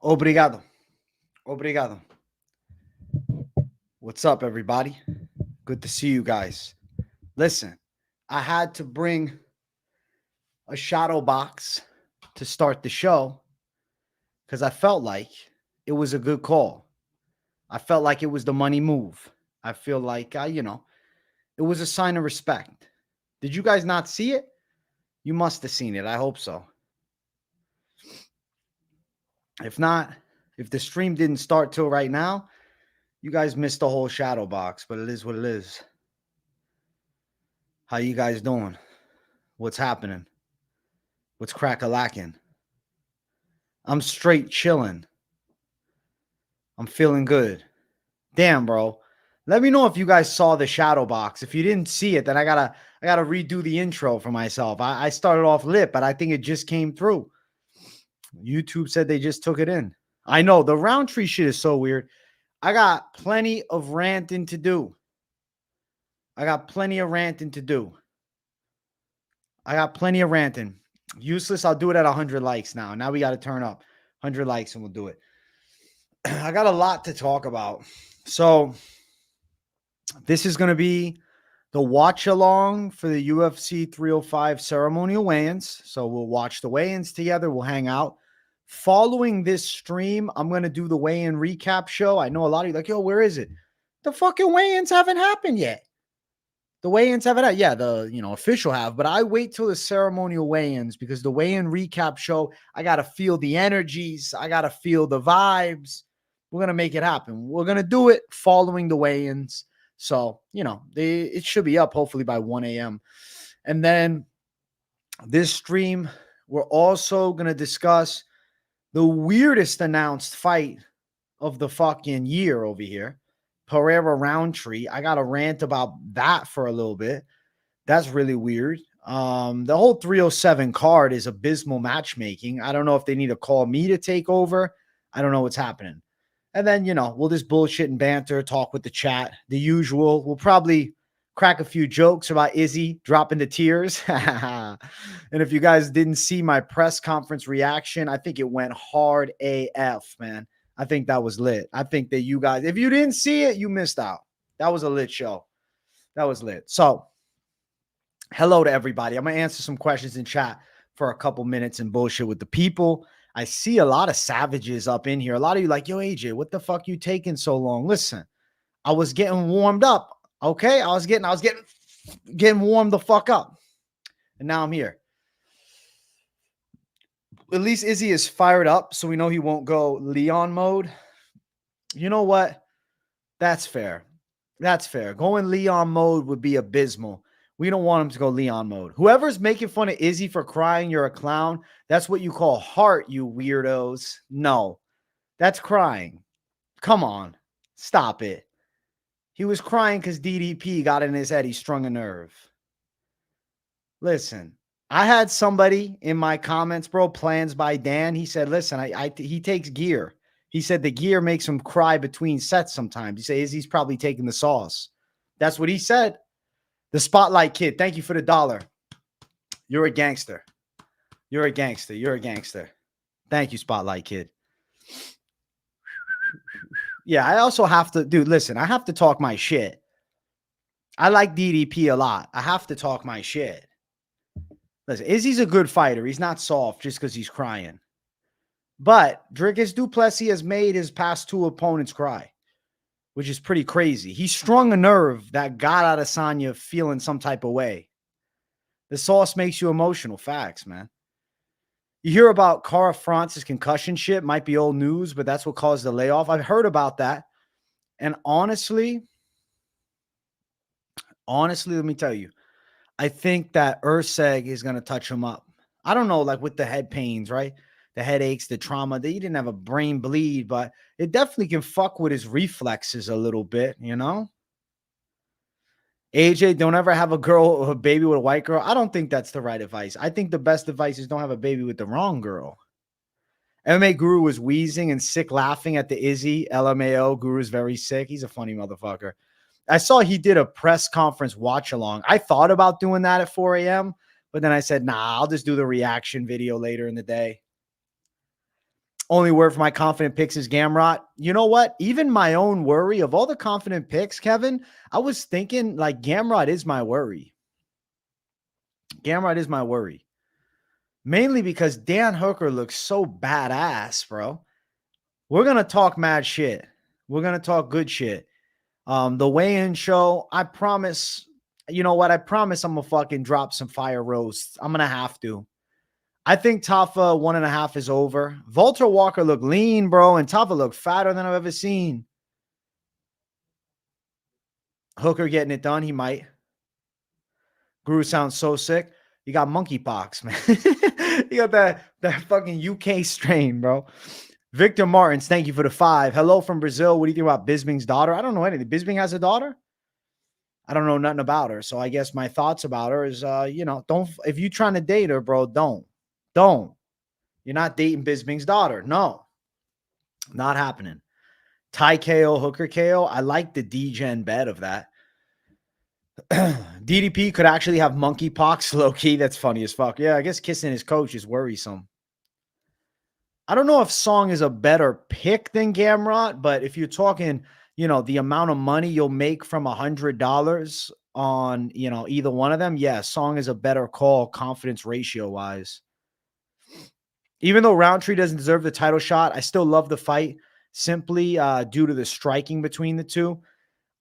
Obrigado. Obrigado. What's up, everybody? Good to see you guys. Listen, I had to bring a shadow box to start the show because I felt like it was a good call. I felt like it was the money move. I feel like, it was a sign of respect. Did you guys not see it? You must have seen it. I hope so. If not, if the stream didn't start till right now, you guys missed the whole shadow box, but it is what it is. How you guys doing? What's happening? What's crack-a-lacking? I'm straight chilling. I'm feeling good. Damn, bro. Let me know if you guys saw the shadow box. If you didn't see it, then I gotta redo the intro for myself. I started off lit, but I think it just came through. YouTube said they just took it in. I know the Rountree shit is so weird. I got plenty of ranting to do. Useless. I'll do it at 100 likes now. Now we got to turn up 100 likes and we'll do it. I got a lot to talk about. So this is going to be the watch along for the UFC 305 ceremonial weigh-ins. So we'll watch the weigh-ins together. We'll hang out. Following this stream, I'm going to do the weigh-in recap show. I know a lot of you are like, yo, where is it? The fucking weigh-ins haven't happened yet. The weigh-ins haven't happened. Yeah, the official have, but I wait till the ceremonial weigh-ins because the weigh-in recap show, I got to feel the energies. I got to feel the vibes. We're going to make it happen. We're going to do it following the weigh-ins. So, it should be up hopefully by 1 a.m. And then this stream, we're also going to discuss the weirdest announced fight of the fucking year over here. Pereira Rountree. I got to rant about that for a little bit. That's really weird. The whole 307 card is abysmal matchmaking. I don't know if they need to call me to take over. I don't know what's happening. And then, we'll just bullshit and banter, talk with the chat, the usual. We'll probably crack a few jokes about Izzy dropping the tears. And if you guys didn't see my press conference reaction, I think it went hard AF, man. I think that was lit. I think that you guys, if you didn't see it, you missed out. That was a lit show. That was lit. So, hello to everybody. I'm going to answer some questions in chat for a couple minutes and bullshit with the people. I see a lot of savages up in here. A lot of you like, yo, AJ, what the fuck you taking so long? Listen, I was getting warmed up. Okay. I was getting warmed the fuck up. And now I'm here. At least Izzy is fired up. So we know he won't go Leon mode. You know what? That's fair. That's fair. Going Leon mode would be abysmal. We don't want him to go Leon mode. Whoever's making fun of Izzy for crying, you're a clown. That's what you call heart, you weirdos. No, that's crying. Come on. Stop it. He was crying because DDP got in his head. He strung a nerve. Listen, I had somebody in my comments, bro, Plans by Dan. He said, listen, he takes gear. He said the gear makes him cry between sets sometimes. He said Izzy's probably taking the sauce. That's what he said. The Spotlight Kid, thank you for the $1. You're a gangster. You're a gangster. You're a gangster. Thank you, Spotlight Kid. Yeah, I also have to, dude, listen, I have to talk my shit. I like DDP a lot. I have to talk my shit. Listen, Izzy's a good fighter. He's not soft just because he's crying. But Dricus du Plessis has made his past two opponents cry, which is pretty crazy. He strung a nerve that got Adesanya feeling some type of way. The sauce makes you emotional. Facts, man. You hear about Cara France's concussion shit. Might be old news, but that's what caused the layoff. I've heard about that. And honestly, let me tell you, I think that Erceg is going to touch him up. I don't know, like with the head pains, right? The headaches, the trauma. He didn't have a brain bleed, but it definitely can fuck with his reflexes a little bit, AJ, don't ever have a girl or a baby with a white girl. I don't think that's the right advice. I think the best advice is don't have a baby with the wrong girl. MMA Guru was wheezing and sick laughing at the Izzy. LMAO, Guru's very sick. He's a funny motherfucker. I saw he did a press conference watch along. I thought about doing that at 4 a.m., but then I said, nah, I'll just do the reaction video later in the day. Only word for my confident picks is Gamrot. You know what? Even my own worry of all the confident picks, Kevin, I was thinking like Gamrot is my worry. Gamrot is my worry. Mainly because Dan Hooker looks so badass, bro. We're going to talk mad shit. We're going to talk good shit. The weigh-in show, I promise, you know what? I promise I'm going to fucking drop some fire roasts. I'm going to have to. I think Tafa 1.5 is over. Valter Walker looked lean, bro, and Tafa looked fatter than I've ever seen. Hooker getting it done. He might. Guru sounds so sick. You got monkeypox, man. You got that fucking UK strain, bro. Victor Martins, thank you for the 5. Hello from Brazil. What do you think about Bisping's daughter? I don't know anything. Bisping has a daughter? I don't know nothing about her. So I guess my thoughts about her is, don't, if you're trying to date her, bro, don't. You're not dating Bisping's daughter. No, not happening. Ty KO, Hooker KO. I like the D-Gen bet of that. DDP could actually have monkeypox, low-key. That's funny as fuck. Yeah, I guess kissing his coach is worrisome. I don't know if Song is a better pick than Gamrot, but if you're talking, the amount of money you'll make from $100 on, either one of them, yeah, Song is a better call confidence ratio-wise. Even though Rountree doesn't deserve the title shot, I still love the fight simply due to the striking between the two.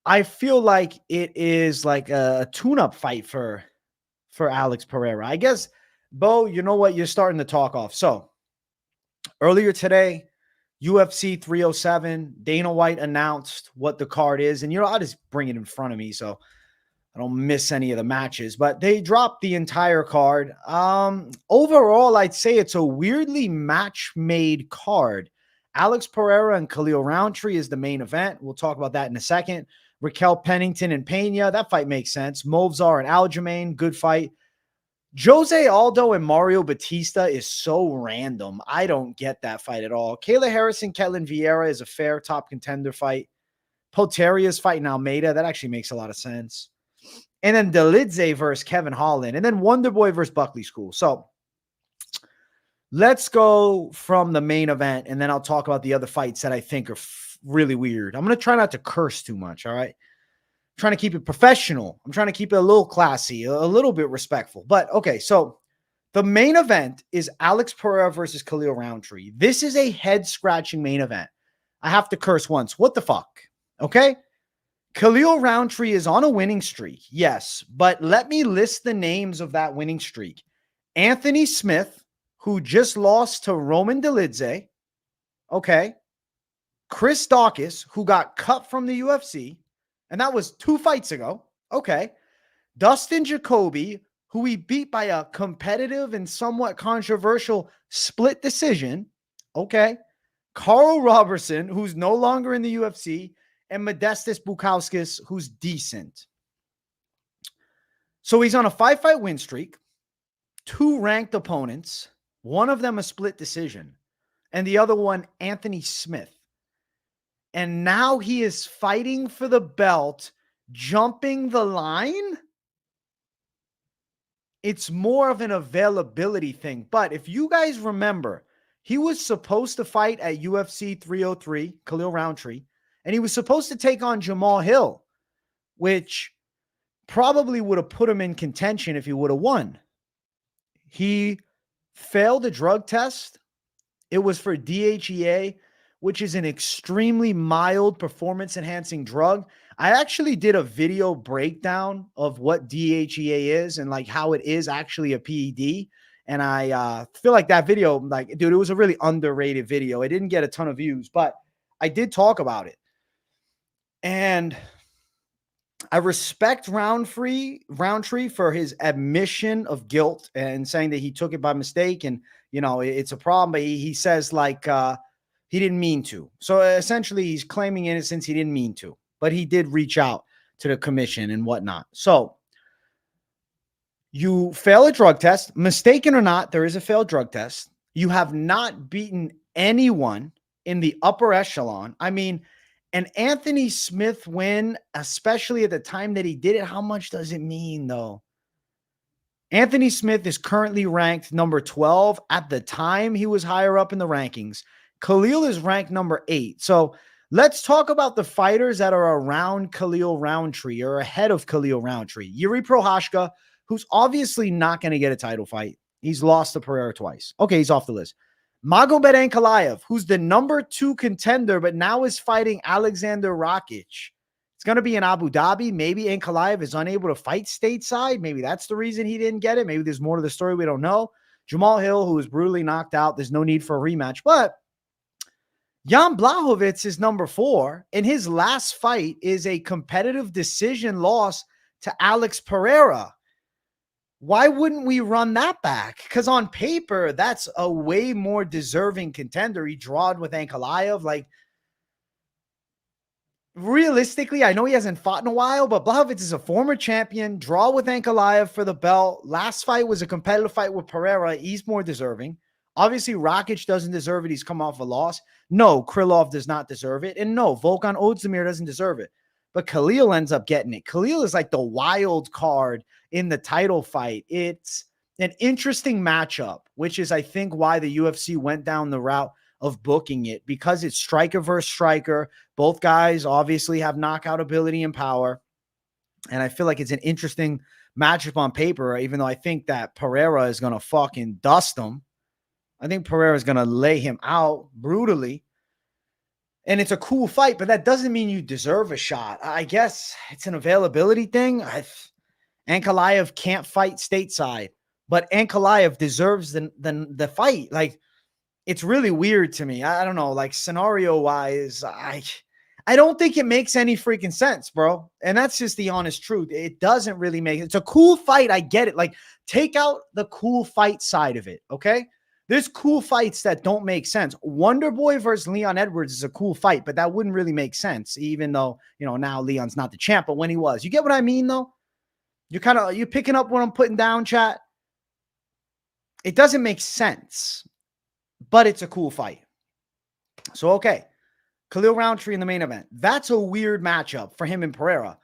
I feel like it is like a tune-up fight for Alex Pereira. I guess, Bo, you know what? You're starting to talk off. So earlier today, UFC 307, Dana White announced what the card is. And, I'll just bring it in front of me so I don't miss any of the matches. But they dropped the entire card. Overall, I'd say it's a weirdly match-made card. Alex Pereira and Khalil Rountree is the main event. We'll talk about that in a second. Raquel Pennington and Pena, that fight makes sense. Movzar and Aljamain, good fight. Jose Aldo and Mario Batista is so random. I don't get that fight at all. Kayla Harrison, Ketlin Vieira is a fair top contender fight. Potaria's fighting Almeida. That actually makes a lot of sense. And then Delidze versus Kevin Holland. And then Wonderboy versus Buckley School. So let's go from the main event, and then I'll talk about the other fights that I think are really weird. I'm going to try not to curse too much, all right? I'm trying to keep it professional. I'm trying to keep it a little classy, a little bit respectful. But, okay, so the main event is Alex Pereira versus Khalil Rountree. This is a head-scratching main event. I have to curse once. What the fuck? Okay? Khalil Rountree is on a winning streak, yes, but let me list the names of that winning streak. Anthony Smith, who just lost to Roman Delidze, okay. Chris Daukaus, who got cut from the UFC, and that was 2 fights ago, okay. Dustin Jacoby, who he beat by a competitive and somewhat controversial split decision, okay. Carl Robertson, who's no longer in the UFC, and Modestas Bukauskas, who's decent. So he's on a 5-fight win streak, 2 ranked opponents, one of them a split decision, and the other one, Anthony Smith. And now he is fighting for the belt, jumping the line. It's more of an availability thing. But if you guys remember, he was supposed to fight at UFC 303, Khalil Rountree, and he was supposed to take on Jamal Hill, which probably would have put him in contention if he would have won. He failed a drug test. It was for DHEA, which is an extremely mild performance-enhancing drug. I actually did a video breakdown of what DHEA is and like how it is actually a PED. And I feel like that video, like, dude, it was a really underrated video. It didn't get a ton of views, but I did talk about it. And I respect Rountree for his admission of guilt and saying that he took it by mistake and, it's a problem. But he says like he didn't mean to. So essentially he's claiming innocence. He didn't mean to, but he did reach out to the commission and whatnot. So you fail a drug test, mistaken or not, there is a failed drug test. You have not beaten anyone in the upper echelon. I mean, an Anthony Smith win, especially at the time that he did it, how much does it mean, though? Anthony Smith is currently ranked number 12. At the time, he was higher up in the rankings. Khalil is ranked number 8. So let's talk about the fighters that are around Khalil Rountree or ahead of Khalil Rountree. Yuri Prochazka, who's obviously not going to get a title fight. He's lost to Pereira twice. Okay, he's off the list. Magomed Ankalaev, who's the number 2 contender, but now is fighting Alexander Rakic. It's going to be in Abu Dhabi. Maybe Ankalaev is unable to fight stateside. Maybe that's the reason he didn't get it. Maybe there's more to the story we don't know. Jamal Hill, who was brutally knocked out. There's no need for a rematch. But Jan Blachowicz is number 4, and his last fight is a competitive decision loss to Alex Pereira. Why wouldn't we run that back? Because on paper, that's a way more deserving contender. He drawed with Ankalaev. Like, realistically, I know he hasn't fought in a while, but Blachowicz is a former champion. Draw with Ankalaev for the belt. Last fight was a competitive fight with Pereira. He's more deserving. Obviously, Rakic doesn't deserve it. He's come off a loss. No, Krylov does not deserve it. And no, Volkan Ozdemir doesn't deserve it. But Khalil ends up getting it. Khalil is like the wild card in the title fight. It's an interesting matchup, which is, I think, why the UFC went down the route of booking it, because it's striker versus striker. Both guys obviously have knockout ability and power. And I feel like it's an interesting matchup on paper, even though I think that Pereira is going to fucking dust him. I think Pereira is going to lay him out brutally. And it's a cool fight, but that doesn't mean you deserve a shot. I guess it's an availability thing. Ankalaev can't fight stateside, but Ankalaev deserves the fight. Like, it's really weird to me. I don't know, like, scenario-wise, I don't think it makes any freaking sense, bro. And that's just the honest truth. It doesn't really make it. It's a cool fight. I get it. Like, take out the cool fight side of it, okay? There's cool fights that don't make sense. Wonderboy versus Leon Edwards is a cool fight, but that wouldn't really make sense, even though, you know, now Leon's not the champ, but when he was. You get what I mean, though? You're picking up what I'm putting down, chat? It doesn't make sense, but it's a cool fight. So, okay. Khalil Rountree in the main event. That's a weird matchup for him and Pereira.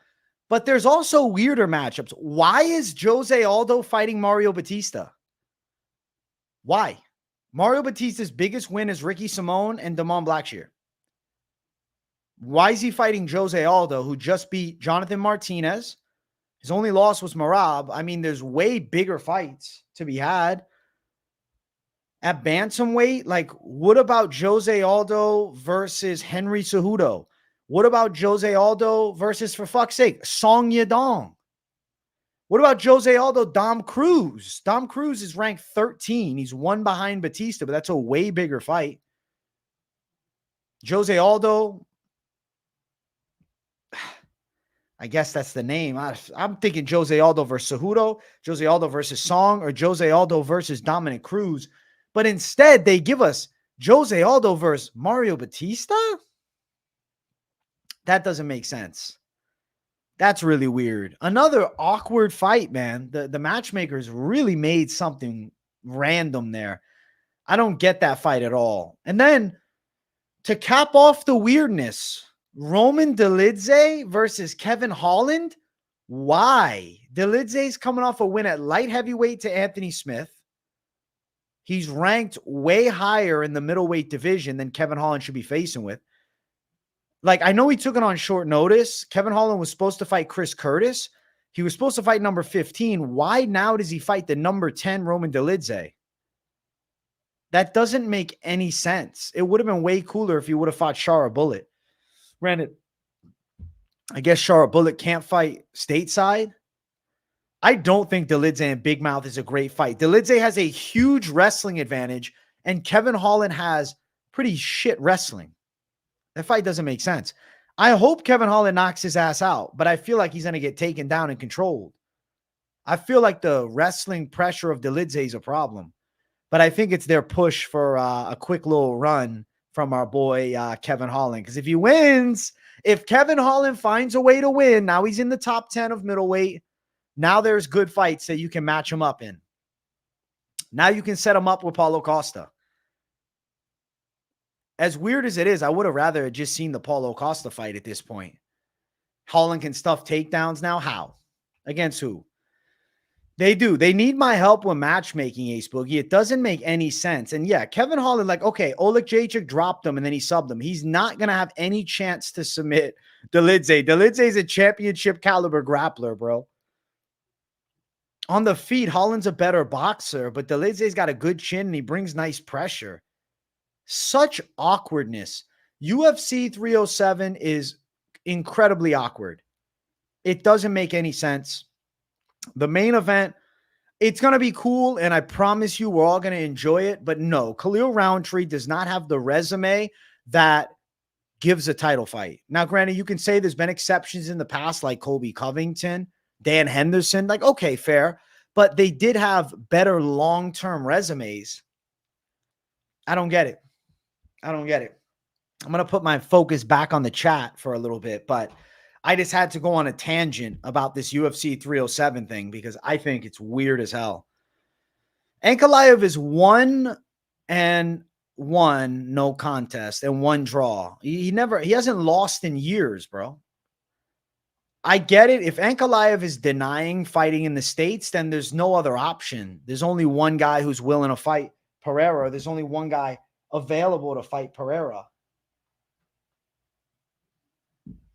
But there's also weirder matchups. Why is Jose Aldo fighting Mario Batista? Why? Mario Batista's biggest win is Ricky Simone and Damon Blackshear. Why is he fighting Jose Aldo, who just beat Jonathan Martinez? His only loss was Marab. I mean, there's way bigger fights to be had. At bantamweight, like, what about Jose Aldo versus Henry Cejudo? What about Jose Aldo versus, for fuck's sake, Song Yadong? What about Jose Aldo, Dom Cruz? Dom Cruz is ranked 13. He's one behind Batista, but that's a way bigger fight. Jose Aldo, I guess that's the name. I'm thinking Jose Aldo versus Cejudo, Jose Aldo versus Song, or Jose Aldo versus Dominic Cruz. But instead, they give us Jose Aldo versus Mario Batista? That doesn't make sense. That's really weird. Another awkward fight, man. The matchmakers really made something random there. I don't get that fight at all. And then, to cap off the weirdness, Roman Dolidze versus Kevin Holland? Why? Dolidze's coming off a win at light heavyweight to Anthony Smith. He's ranked way higher in the middleweight division than Kevin Holland should be facing with. Like, I know he took it on short notice. Kevin Holland was supposed to fight Chris Curtis. He was supposed to fight number 15. Why now does he fight the number 10 Roman Dolidze? That doesn't make any sense. It would have been way cooler if he would have fought Shara Bullet. Granted, I guess Shara Bullet can't fight stateside. I don't think Dolidze and Big Mouth is a great fight. Dolidze has a huge wrestling advantage, and Kevin Holland has pretty shit wrestling. That fight doesn't make sense. I hope Kevin Holland knocks his ass out, but I feel like he's going to get taken down and controlled. I feel like the wrestling pressure of Dolidze is a problem, but I think it's their push for a quick little run from our boy Kevin Holland. Because if he wins, if Kevin Holland finds a way to win, now he's in the top 10 of middleweight. Now there's good fights that you can match him up in. Now you can set him up with Paulo Costa. As weird as it is, I would have rather just seen the Paulo Costa fight at this point. Holland can stuff takedowns now. How? Against who? They do. They need my help with matchmaking, Ace Boogie. It doesn't make any sense. And yeah, Kevin Holland, like, okay, Oleg Jacek dropped him and then he subbed him. He's not going to have any chance to submit Dolidze. Dolidze is a championship caliber grappler, bro. On the feet, Holland's a better boxer, but Dolidze's got a good chin and he brings nice pressure. Such awkwardness. UFC 307 is incredibly awkward. It doesn't make any sense. The main event, it's going to be cool, and I promise you we're all going to enjoy it. But no, Khalil Rountree does not have the resume that gives a title fight. Now, granted, you can say there's been exceptions in the past like Colby Covington, Dan Henderson. Like, okay, fair. But they did have better long-term resumes. I don't get it. I don't get it. I'm going to put my focus back on the chat for a little bit, but I just had to go on a tangent about this UFC 307 thing because I think it's weird as hell. Ankalaev is 1-1, no contest, and 1 draw. He hasn't lost in years, bro. I get it. If Ankalaev is denying fighting in the States, then there's no other option. There's only one guy who's willing to fight Pereira. There's only one guy available to fight Pereira.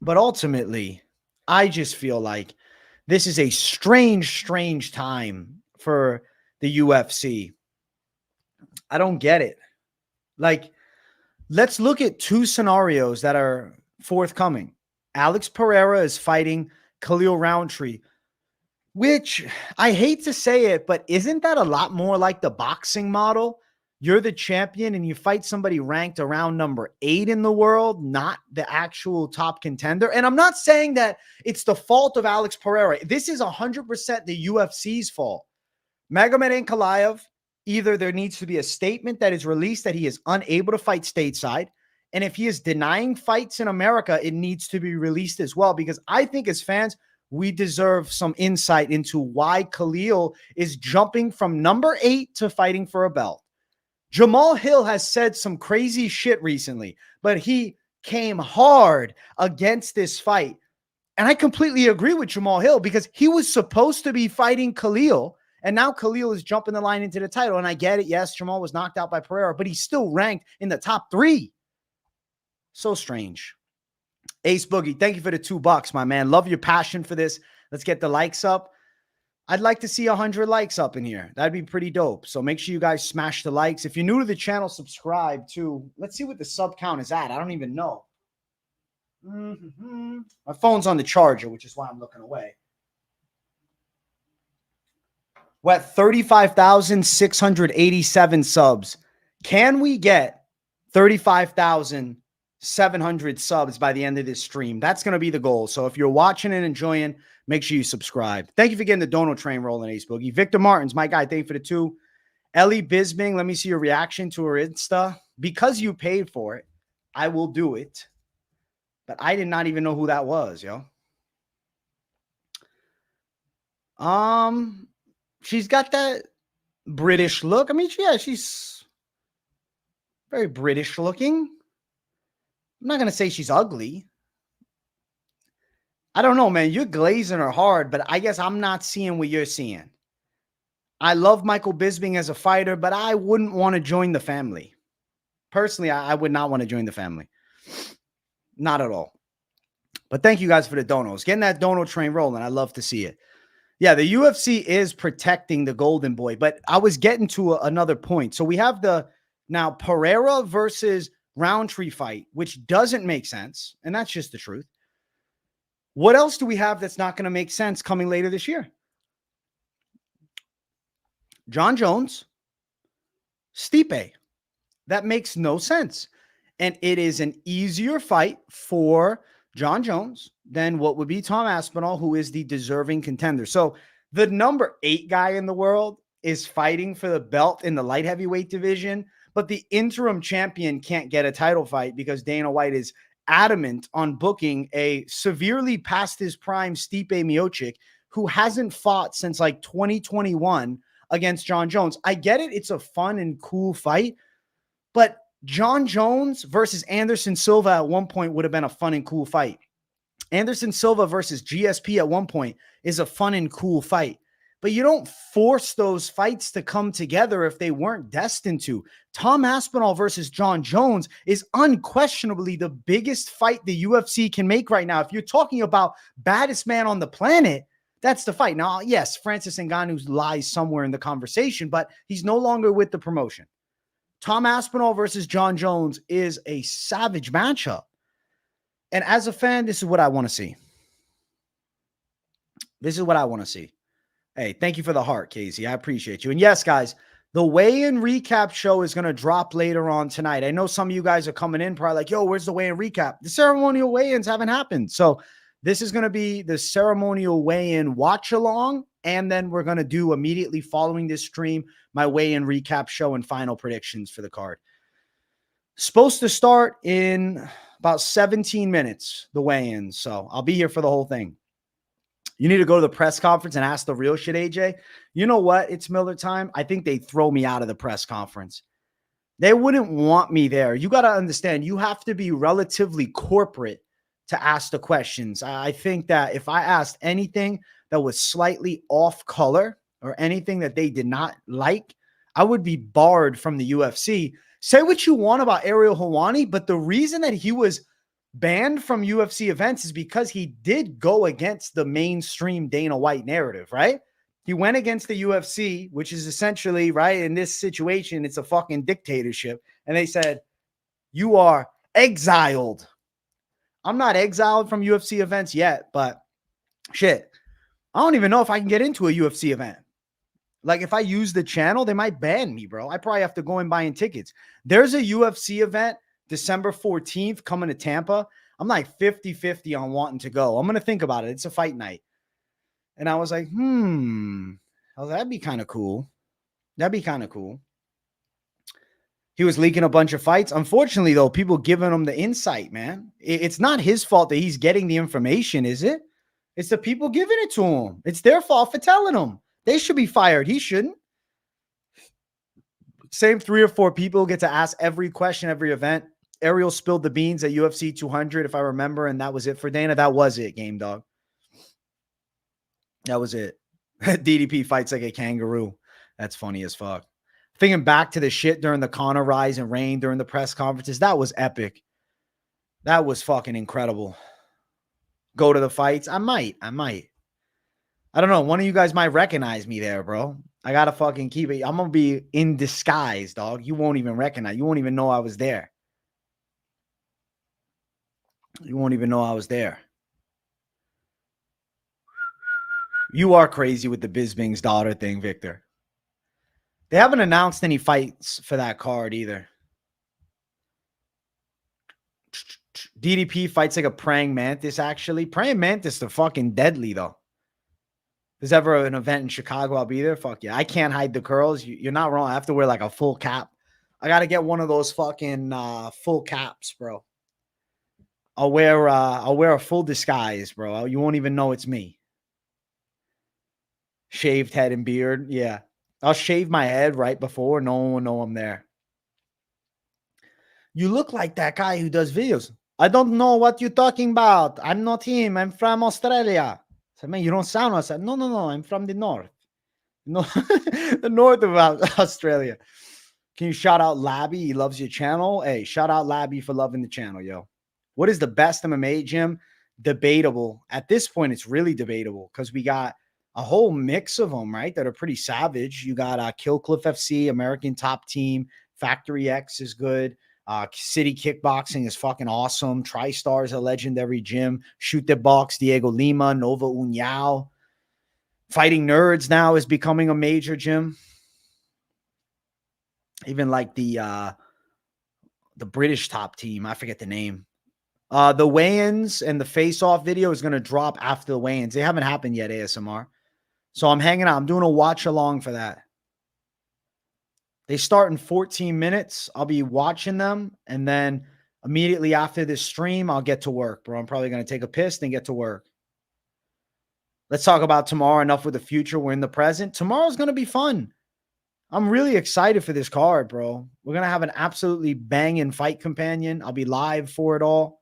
But ultimately, I just feel like this is a strange, strange time for the UFC. I don't get it. Like, let's look at 2 scenarios that are forthcoming. Alex Pereira is fighting Khalil Rountree, which I hate to say it, but isn't that a lot more like the boxing model? You're the champion and you fight somebody ranked around number 8 in the world, not the actual top contender. And I'm not saying that it's the fault of Alex Pereira. This is 100% the UFC's fault. Magomed Ankalaev, either there needs to be a statement that is released that he is unable to fight stateside. And if he is denying fights in America, it needs to be released as well. Because I think as fans, we deserve some insight into why Khalil is jumping from number 8 to fighting for a belt. Jamal Hill has said some crazy shit recently, but he came hard against this fight. And I completely agree with Jamal Hill because he was supposed to be fighting Khalil, and now Khalil is jumping the line into the title. And I get it. Yes, Jamal was knocked out by Pereira, but he's still ranked in the top 3. So strange. Ace Boogie, thank you for the $2, my man. Love your passion for this. Let's get the likes up. I'd like to see 100 likes up in here. That'd be pretty dope. So make sure you guys smash the likes. If you're new to the channel, subscribe too. Let's see what the sub count is at. I don't even know. My phone's on the charger, which is why I'm looking away. We're at 35,687 subs. Can we get 35,700 subs by the end of this stream? That's going to be the goal. So if you're watching and enjoying, make sure you subscribe. Thank you for getting the dono train rolling, Ace Boogie. Victor Martins, my guy, thank you for the 2. Ellie Bisbing, let me see your reaction to her Insta. Because you paid for it, I will do it. But I did not even know who that was, yo. She's got that British look. I mean, yeah, she's very British looking. I'm not going to say she's ugly. I don't know, man. You're glazing her hard, but I guess I'm not seeing what you're seeing. I love Michael Bisping as a fighter, but I wouldn't want to join the family. Personally, I would not want to join the family. Not at all. But thank you guys for the donos. Getting that dono train rolling. I love to see it. Yeah, the UFC is protecting the golden boy, but I was getting to another point. So we have the now Pereira versus Rountree fight, which doesn't make sense, and that's just the truth. What else do we have that's not going to make sense coming later this year? John Jones, Stipe. That makes no sense. And it is an easier fight for John Jones than what would be Tom Aspinall, who is the deserving contender. So the number 8 guy in the world is fighting for the belt in the light heavyweight division, but the interim champion can't get a title fight because Dana White is adamant on booking a severely past his prime Stipe Miocic, who hasn't fought since like 2021 against John Jones. I get it. It's a fun and cool fight, but John Jones versus Anderson Silva at one point would have been a fun and cool fight. Anderson Silva versus GSP at one point is a fun and cool fight. but you don't force those fights to come together if they weren't destined to. Tom Aspinall versus John Jones is unquestionably the biggest fight the UFC can make right now. If you're talking about baddest man on the planet, that's the fight. Now, yes, Francis Ngannou lies somewhere in the conversation, but he's no longer with the promotion. Tom Aspinall versus John Jones is a savage matchup. And as a fan, this is what I want to see. This is what I want to see. Hey, thank you for the heart, Casey. I appreciate you. And yes, guys, the weigh-in recap show is going to drop later on tonight. I know some of you guys are coming in probably like, yo, where's the weigh-in recap? The ceremonial weigh-ins haven't happened. So this is going to be the ceremonial weigh-in watch-along, and then we're going to do immediately following this stream my weigh-in recap show and final predictions for the card. Supposed to start in about 17 minutes, the weigh-in. So I'll be here for the whole thing. You need to go to the press conference and ask the real shit, AJ. You know what? It's Miller time. I think they'd throw me out of the press conference. They wouldn't want me there. You got to understand, you have to be relatively corporate to ask the questions. I think that if I asked anything that was slightly off color or anything that they did not like, I would be barred from the UFC. Say what you want about Ariel Helwani, but the reason that he was banned from UFC events is because he did go against the mainstream Dana White narrative, right? He went against the UFC, which is essentially, right, in this situation, it's a fucking dictatorship. And they said, you are exiled. I'm not exiled from UFC events yet, but shit, I don't even know if I can get into a UFC event. Like if I use the channel, they might ban me, bro. I probably have to go and buying tickets. There's a UFC event December 14th coming to Tampa. I'm like 50-50 on wanting to go. I'm going to think about it. It's a fight night. And I was like, that'd be kind of cool. That'd be kind of cool. He was leaking a bunch of fights. Unfortunately, though, people giving him the insight, man. It's not his fault that he's getting the information, is it? It's the people giving it to him. It's their fault for telling him. They should be fired. He shouldn't. Same 3 or 4 people get to ask every question, every event. Ariel spilled the beans at UFC 200, if I remember, and that was it for Dana. That was it, Game Dog. That was it. DDP fights like a kangaroo. That's funny as fuck. Thinking back to the shit during the Conor rise and reign during the press conferences, that was epic. That was fucking incredible. Go to the fights? I might. I don't know. One of you guys might recognize me there, bro. I got to fucking keep it. I'm going to be in disguise, dog. You won't even recognize. You won't even know I was there. You won't even know I was there. You are crazy with the Bisping's daughter thing, Victor. They haven't announced any fights for that card either. DDP fights like a praying mantis, actually. Praying mantis are fucking deadly, though. If there's ever an event in Chicago, I'll be there. Fuck yeah. I can't hide the curls. You're not wrong. I have to wear like a full cap. I got to get one of those fucking full caps, bro. I'll wear a full disguise, bro. You won't even know it's me. Shaved head and beard. Yeah. I'll shave my head right before. No one will know I'm there. You look like that guy who does videos. I don't know what you're talking about. I'm not him. I'm from Australia. So, man, you don't sound Australian. No. I'm from the north. No, the north of Australia. Can you shout out Labby? He loves your channel. Hey, shout out Labby for loving the channel, yo. What is the best MMA gym? Debatable. At this point, it's really debatable because we got a whole mix of them, right, that are pretty savage. You got Killcliff FC, American Top Team. Factory X is good. City Kickboxing is fucking awesome. TriStar is a legendary gym. Shoot the Box, Diego Lima, Nova Unyao. Fighting Nerds now is becoming a major gym. Even like the British Top Team. I forget the name. The weigh-ins and the face-off video is going to drop after the weigh-ins. They haven't happened yet, ASMR. So I'm hanging out. I'm doing a watch-along for that. They start in 14 minutes. I'll be watching them. And then immediately after this stream, I'll get to work, bro. I'm probably going to take a piss and get to work. Let's talk about tomorrow. Enough with the future. We're in the present. Tomorrow's going to be fun. I'm really excited for this card, bro. We're going to have an absolutely banging fight companion. I'll be live for it all.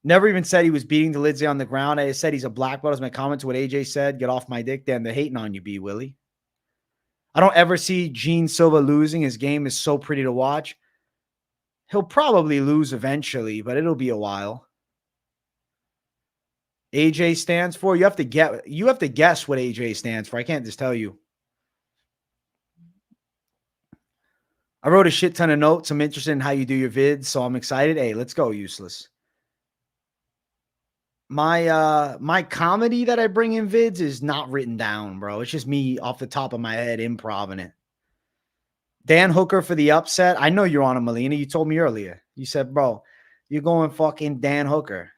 Never even said he was beating the Lidsey on the ground. I just said he's a black belt as my comment to what AJ said. Get off my dick. Damn, they're hating on you, B. Willie. I don't ever see Gene Silva losing. His game is so pretty to watch. He'll probably lose eventually, but it'll be a while. AJ stands for? You have to guess what AJ stands for. I can't just tell you. I wrote a shit ton of notes. I'm interested in how you do your vids, so I'm excited. Hey, let's go, Useless. My comedy that I bring in vids is not written down, bro. It's just me off the top of my head improvising it. Dan Hooker for the upset. I know you're on a Molina. You told me earlier. You said, bro, you're going fucking Dan Hooker.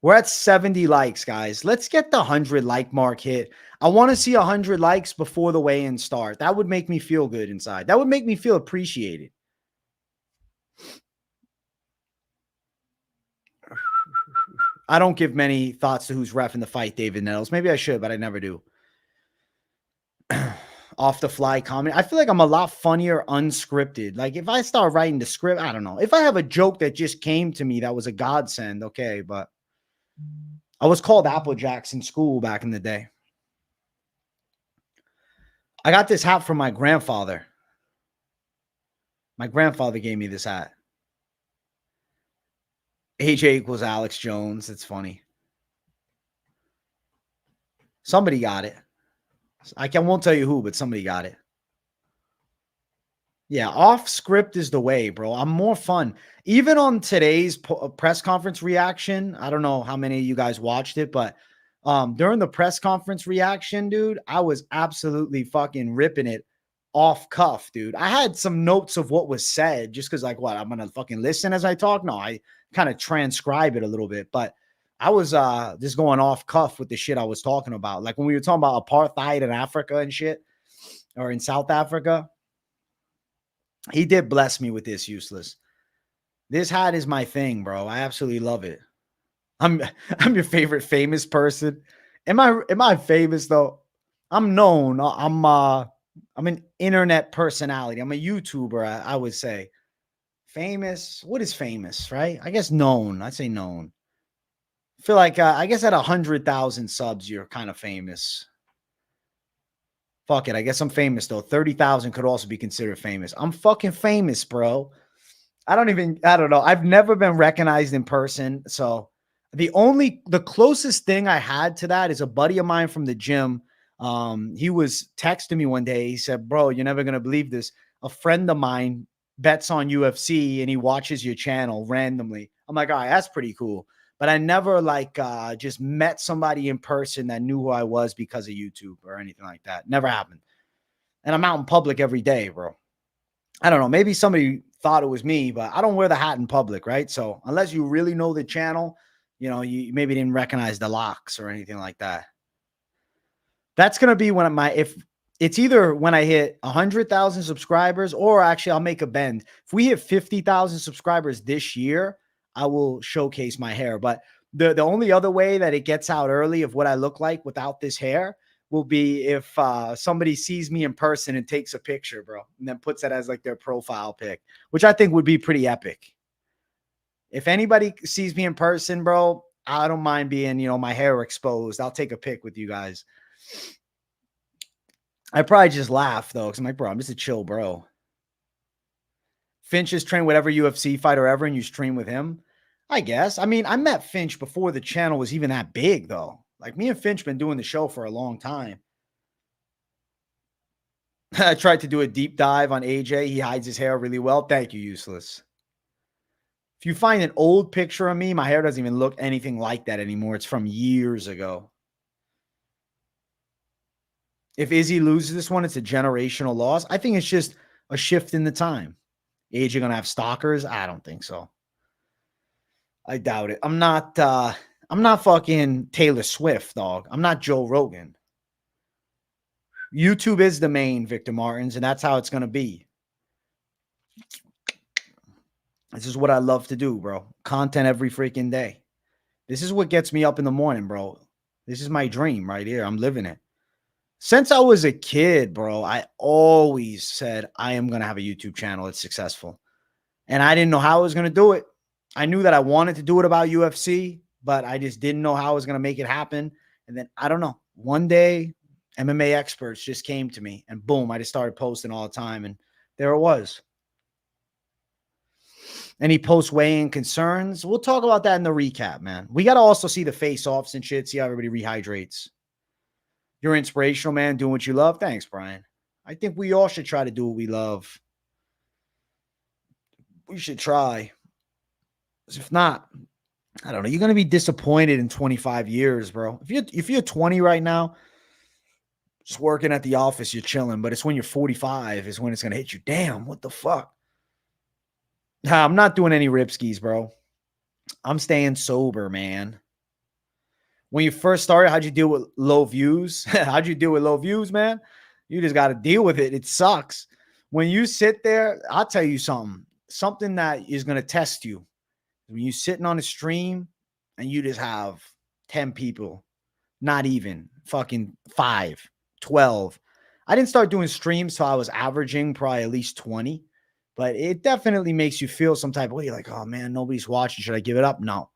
We're at 70 likes, guys. Let's get the 100 like mark hit. I want to see 100 likes before the weigh-in start. That would make me feel good inside. That would make me feel appreciated. I don't give many thoughts to who's ref in the fight, David Nettles. Maybe I should, but I never do. Off the fly comment. I feel like I'm a lot funnier unscripted. Like if I start writing the script, I don't know. If I have a joke that just came to me that was a godsend, okay, but I was called Applejacks in school back in the day. I got this hat from my grandfather. My grandfather gave me this hat. AJ equals Alex Jones. It's funny. Somebody got it. Won't tell you who, but somebody got it. Yeah, off script is the way, bro. I'm more fun. Even on today's press conference reaction, I don't know how many of you guys watched it, but during the press conference reaction, dude, I was absolutely fucking ripping it off cuff, dude. I had some notes of what was said just because, like, what, I'm going to fucking listen as I talk? No, I kind of transcribe it a little bit, but I was just going off cuff with the shit I was talking about. Like when we were talking about apartheid in Africa and shit, or in South Africa. He did bless me with this, Useless. This hat is my thing, bro. I absolutely love it. I'm your favorite famous person. Am I famous though? I'm known. I'm an internet personality. I'm a YouTuber, I would say. Famous. What is famous, right? I guess known. I'd say known. I feel like I guess at 100,000 subs, you're kind of famous. Fuck it. I guess I'm famous, though. 30,000 could also be considered famous. I'm fucking famous, bro. I don't know. I've never been recognized in person. So the closest thing I had to that is a buddy of mine from the gym. He was texting me one day. He said, bro, you're never going to believe this. A friend of mine bets on UFC and he watches your channel randomly. I'm like, all right, that's pretty cool. But I never just met somebody in person that knew who I was because of YouTube or anything like that. Never happened. And I'm out in public every day, bro. I don't know. Maybe somebody thought it was me, but I don't wear the hat in public, right? So unless you really know the channel, you maybe didn't recognize the locks or anything like that. That's going to be if it's either when I hit 100,000 subscribers or actually I'll make a bend. If we hit 50,000 subscribers this year, I will showcase my hair. But the only other way that it gets out early of what I look like without this hair will be if somebody sees me in person and takes a picture, bro, and then puts that as like their profile pic, which I think would be pretty epic. If anybody sees me in person, bro, I don't mind being, my hair exposed. I'll take a pic with you guys. I probably just laugh though, because I'm like, bro, I'm just a chill bro. Finch has trained whatever UFC fighter ever, and you stream with him. I guess. I mean, I met Finch before the channel was even that big, though. Like, me and Finch been doing the show for a long time. I tried to do a deep dive on AJ. He hides his hair really well. Thank you, Useless. If you find an old picture of me, my hair doesn't even look anything like that anymore. It's from years ago. If Izzy loses this one, it's a generational loss. I think it's just a shift in the time. AJ going to have stalkers? I don't think so. I doubt it. I'm not fucking Taylor Swift, dog. I'm not Joe Rogan. YouTube is the main, Victor Martins, and that's how it's going to be. This is what I love to do, bro. Content every freaking day. This is what gets me up in the morning, bro. This is my dream right here. I'm living it. Since I was a kid, bro, I always said I am going to have a YouTube channel that's successful. And I didn't know how I was going to do it. I knew that I wanted to do it about UFC, but I just didn't know how I was going to make it happen. And then I don't know. One day, MMA experts just came to me, and boom, I just started posting all the time, and there it was. Any post-weigh-in concerns? We'll talk about that in the recap, man. We got to also see the face-offs and shit, see how everybody rehydrates. You're inspirational, man, doing what you love. Thanks, Brian. I think we all should try to do what we love. We should try. If not, I don't know. You're going to be disappointed in 25 years, bro. If you're 20 right now, just working at the office, you're chilling. But it's when you're 45 is when it's going to hit you. Damn, what the fuck? I'm not doing any ripskis, bro. I'm staying sober, man. When you first started, how'd you deal with low views? How'd you deal with low views, man? You just got to deal with it. It sucks. When you sit there, I'll tell you something that is going to test you. When you're sitting on a stream and you just have 10 people, not even fucking 5, 12. I didn't start doing streams till I was averaging probably at least 20, but it definitely makes you feel some type of way. You're like, oh man, nobody's watching. Should I give it up? No,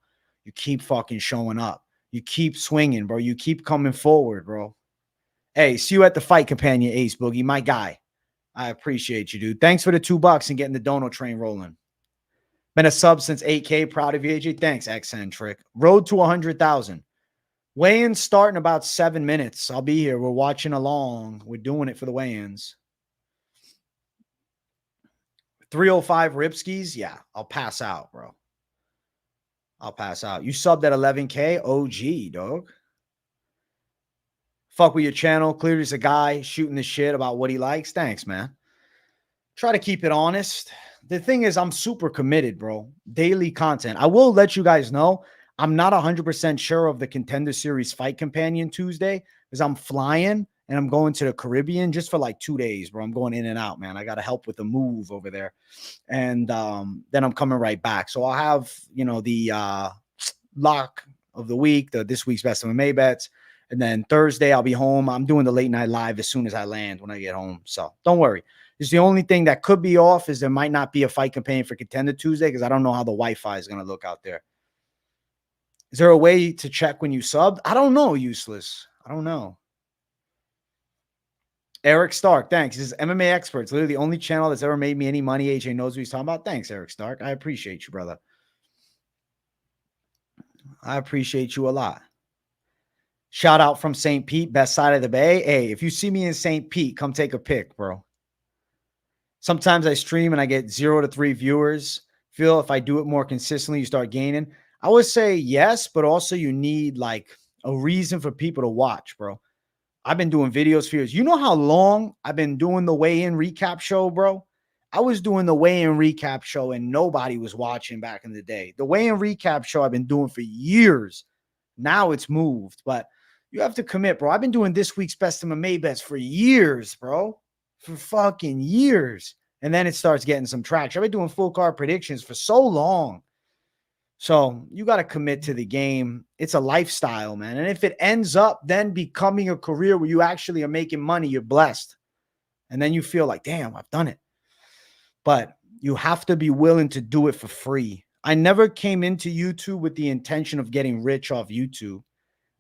you keep fucking showing up. You keep swinging, bro. You keep coming forward, bro. Hey, see you at the Fight Companion, Ace Boogie, my guy. I appreciate you, dude. Thanks for the $2 and getting the dono train rolling. Been a sub since 8K. Proud of you, AJ. Thanks, Eccentric. Road to 100,000. Weigh-ins start in about 7 minutes. I'll be here. We're watching along. We're doing it for the weigh-ins. 305 Ripskis. Yeah, I'll pass out, bro. I'll pass out. You subbed at 11K. OG, dog. Fuck with your channel. Clearly, it's a guy shooting the shit about what he likes. Thanks, man. Try to keep it honest. The thing is, I'm super committed, bro. Daily content. I will let you guys know, I'm not 100% sure of the Contender Series Fight Companion Tuesday because I'm flying and I'm going to the Caribbean just for like 2 days, bro. I'm going in and out, man. I got to help with the move over there. And then I'm coming right back. So I'll have, the lock of the week, this week's best MMA bets. And then Thursday, I'll be home. I'm doing the late night live as soon as I land when I get home. So don't worry. It's the only thing that could be off is there might not be a fight campaign for Contender Tuesday because I don't know how the Wi-Fi is going to look out there. Is there a way to check when you subbed? I don't know, Useless. I don't know. Eric Stark, thanks. This is MMA Experts, literally the only channel that's ever made me any money. AJ knows what he's talking about. Thanks, Eric Stark. I appreciate you, brother. I appreciate you a lot. Shout out from St. Pete, best side of the Bay. Hey, if you see me in St. Pete, come take a pic, bro. Sometimes I stream and I get 0 to 3 viewers. Feel if I do it more consistently, you start gaining. I would say yes, but also you need like a reason for people to watch, bro. I've been doing videos for years. You know how long I've been doing the weigh-in recap show, bro? I was doing the weigh-in recap show and nobody was watching back in the day. The weigh-in recap show I've been doing for years. Now it's moved, but you have to commit, bro. I've been doing this week's best MMA bets for years, bro. For fucking years. And then it starts getting some traction. I've been doing full card predictions for so long. So you got to commit to the game. It's a lifestyle, man. And if it ends up then becoming a career where you actually are making money, you're blessed. And then you feel like, damn, I've done it. But you have to be willing to do it for free. I never came into YouTube with the intention of getting rich off YouTube.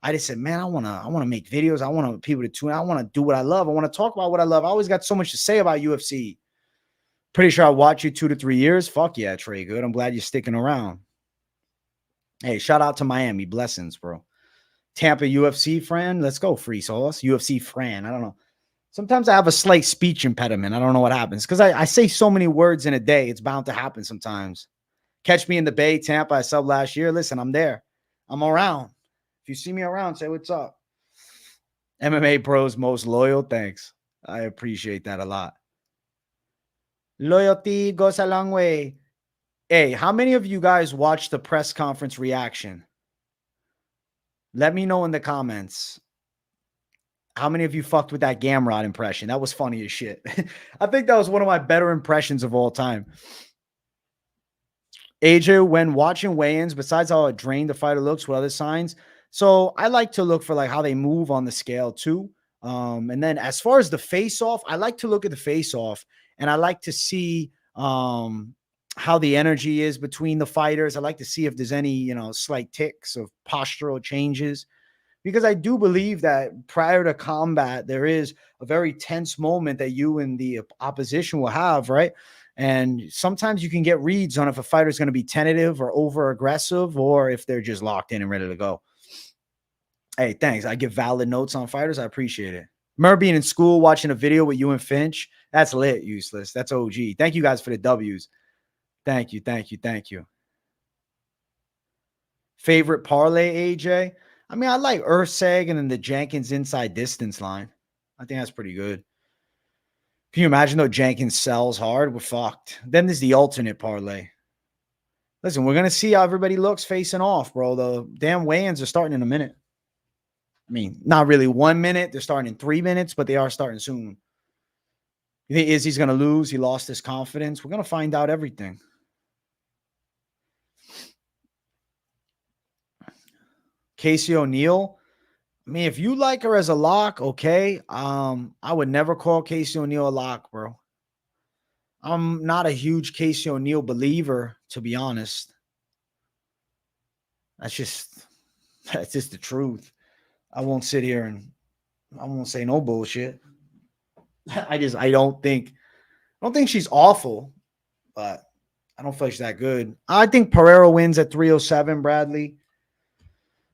I just said, man, I want to make videos. I want people to tune. I want to do what I love. I want to talk about what I love. I always got so much to say about UFC. Pretty sure I'll watch you 2 to 3 years. Fuck yeah, Trey. Good. I'm glad you're sticking around. Hey, shout out to Miami. Blessings, bro. Tampa UFC friend. Let's go, Free Sauce. UFC friend. I don't know. Sometimes I have a slight speech impediment. I don't know what happens because I say so many words in a day. It's bound to happen sometimes. Catch me in the Bay, Tampa. I subbed last year. Listen, I'm there. I'm around. If you see me around, say what's up. MMA Bros most loyal. Thanks. I appreciate that a lot. Loyalty goes a long way. Hey, how many of you guys watched the press conference reaction? Let me know in the comments. How many of you fucked with that Gamrot impression? That was funny as shit. I think that was one of my better impressions of all time. AJ, when watching weigh-ins, besides how drained the fighter looks, what other signs? So I like to look for like how they move on the scale too. And then as far as the face-off, I like to look at the face-off and I like to see how how the energy is between the fighters. I like to see if there's any, slight ticks of postural changes, because I do believe that prior to combat, there is a very tense moment that you and the opposition will have, right? And sometimes you can get reads on if a fighter is going to be tentative or over aggressive, or if they're just locked in and ready to go. Hey, thanks. I give valid notes on fighters. I appreciate it. Remember being in school watching a video with you and Finch? That's lit, useless. That's OG. Thank you guys for the W's. Thank you. Thank you. Thank you. Favorite parlay, AJ? I mean, I like Erceg and then the Jenkins inside distance line. I think that's pretty good. Can you imagine though Jenkins sells hard? We're fucked. Then there's the alternate parlay. Listen, we're going to see how everybody looks facing off, bro. The damn weigh-ins are starting in a minute. I mean, not really 1 minute. They're starting in 3 minutes, but they are starting soon. You think Izzy's going to lose? He lost his confidence. We're going to find out everything. Casey O'Neill. I mean, if you like her as a lock, okay. I would never call Casey O'Neill a lock, bro. I'm not a huge Casey O'Neill believer, to be honest. That's just the truth. I won't sit here and I won't say no bullshit. I don't think she's awful, but I don't feel like she's that good. I think Pereira wins at 307, Bradley.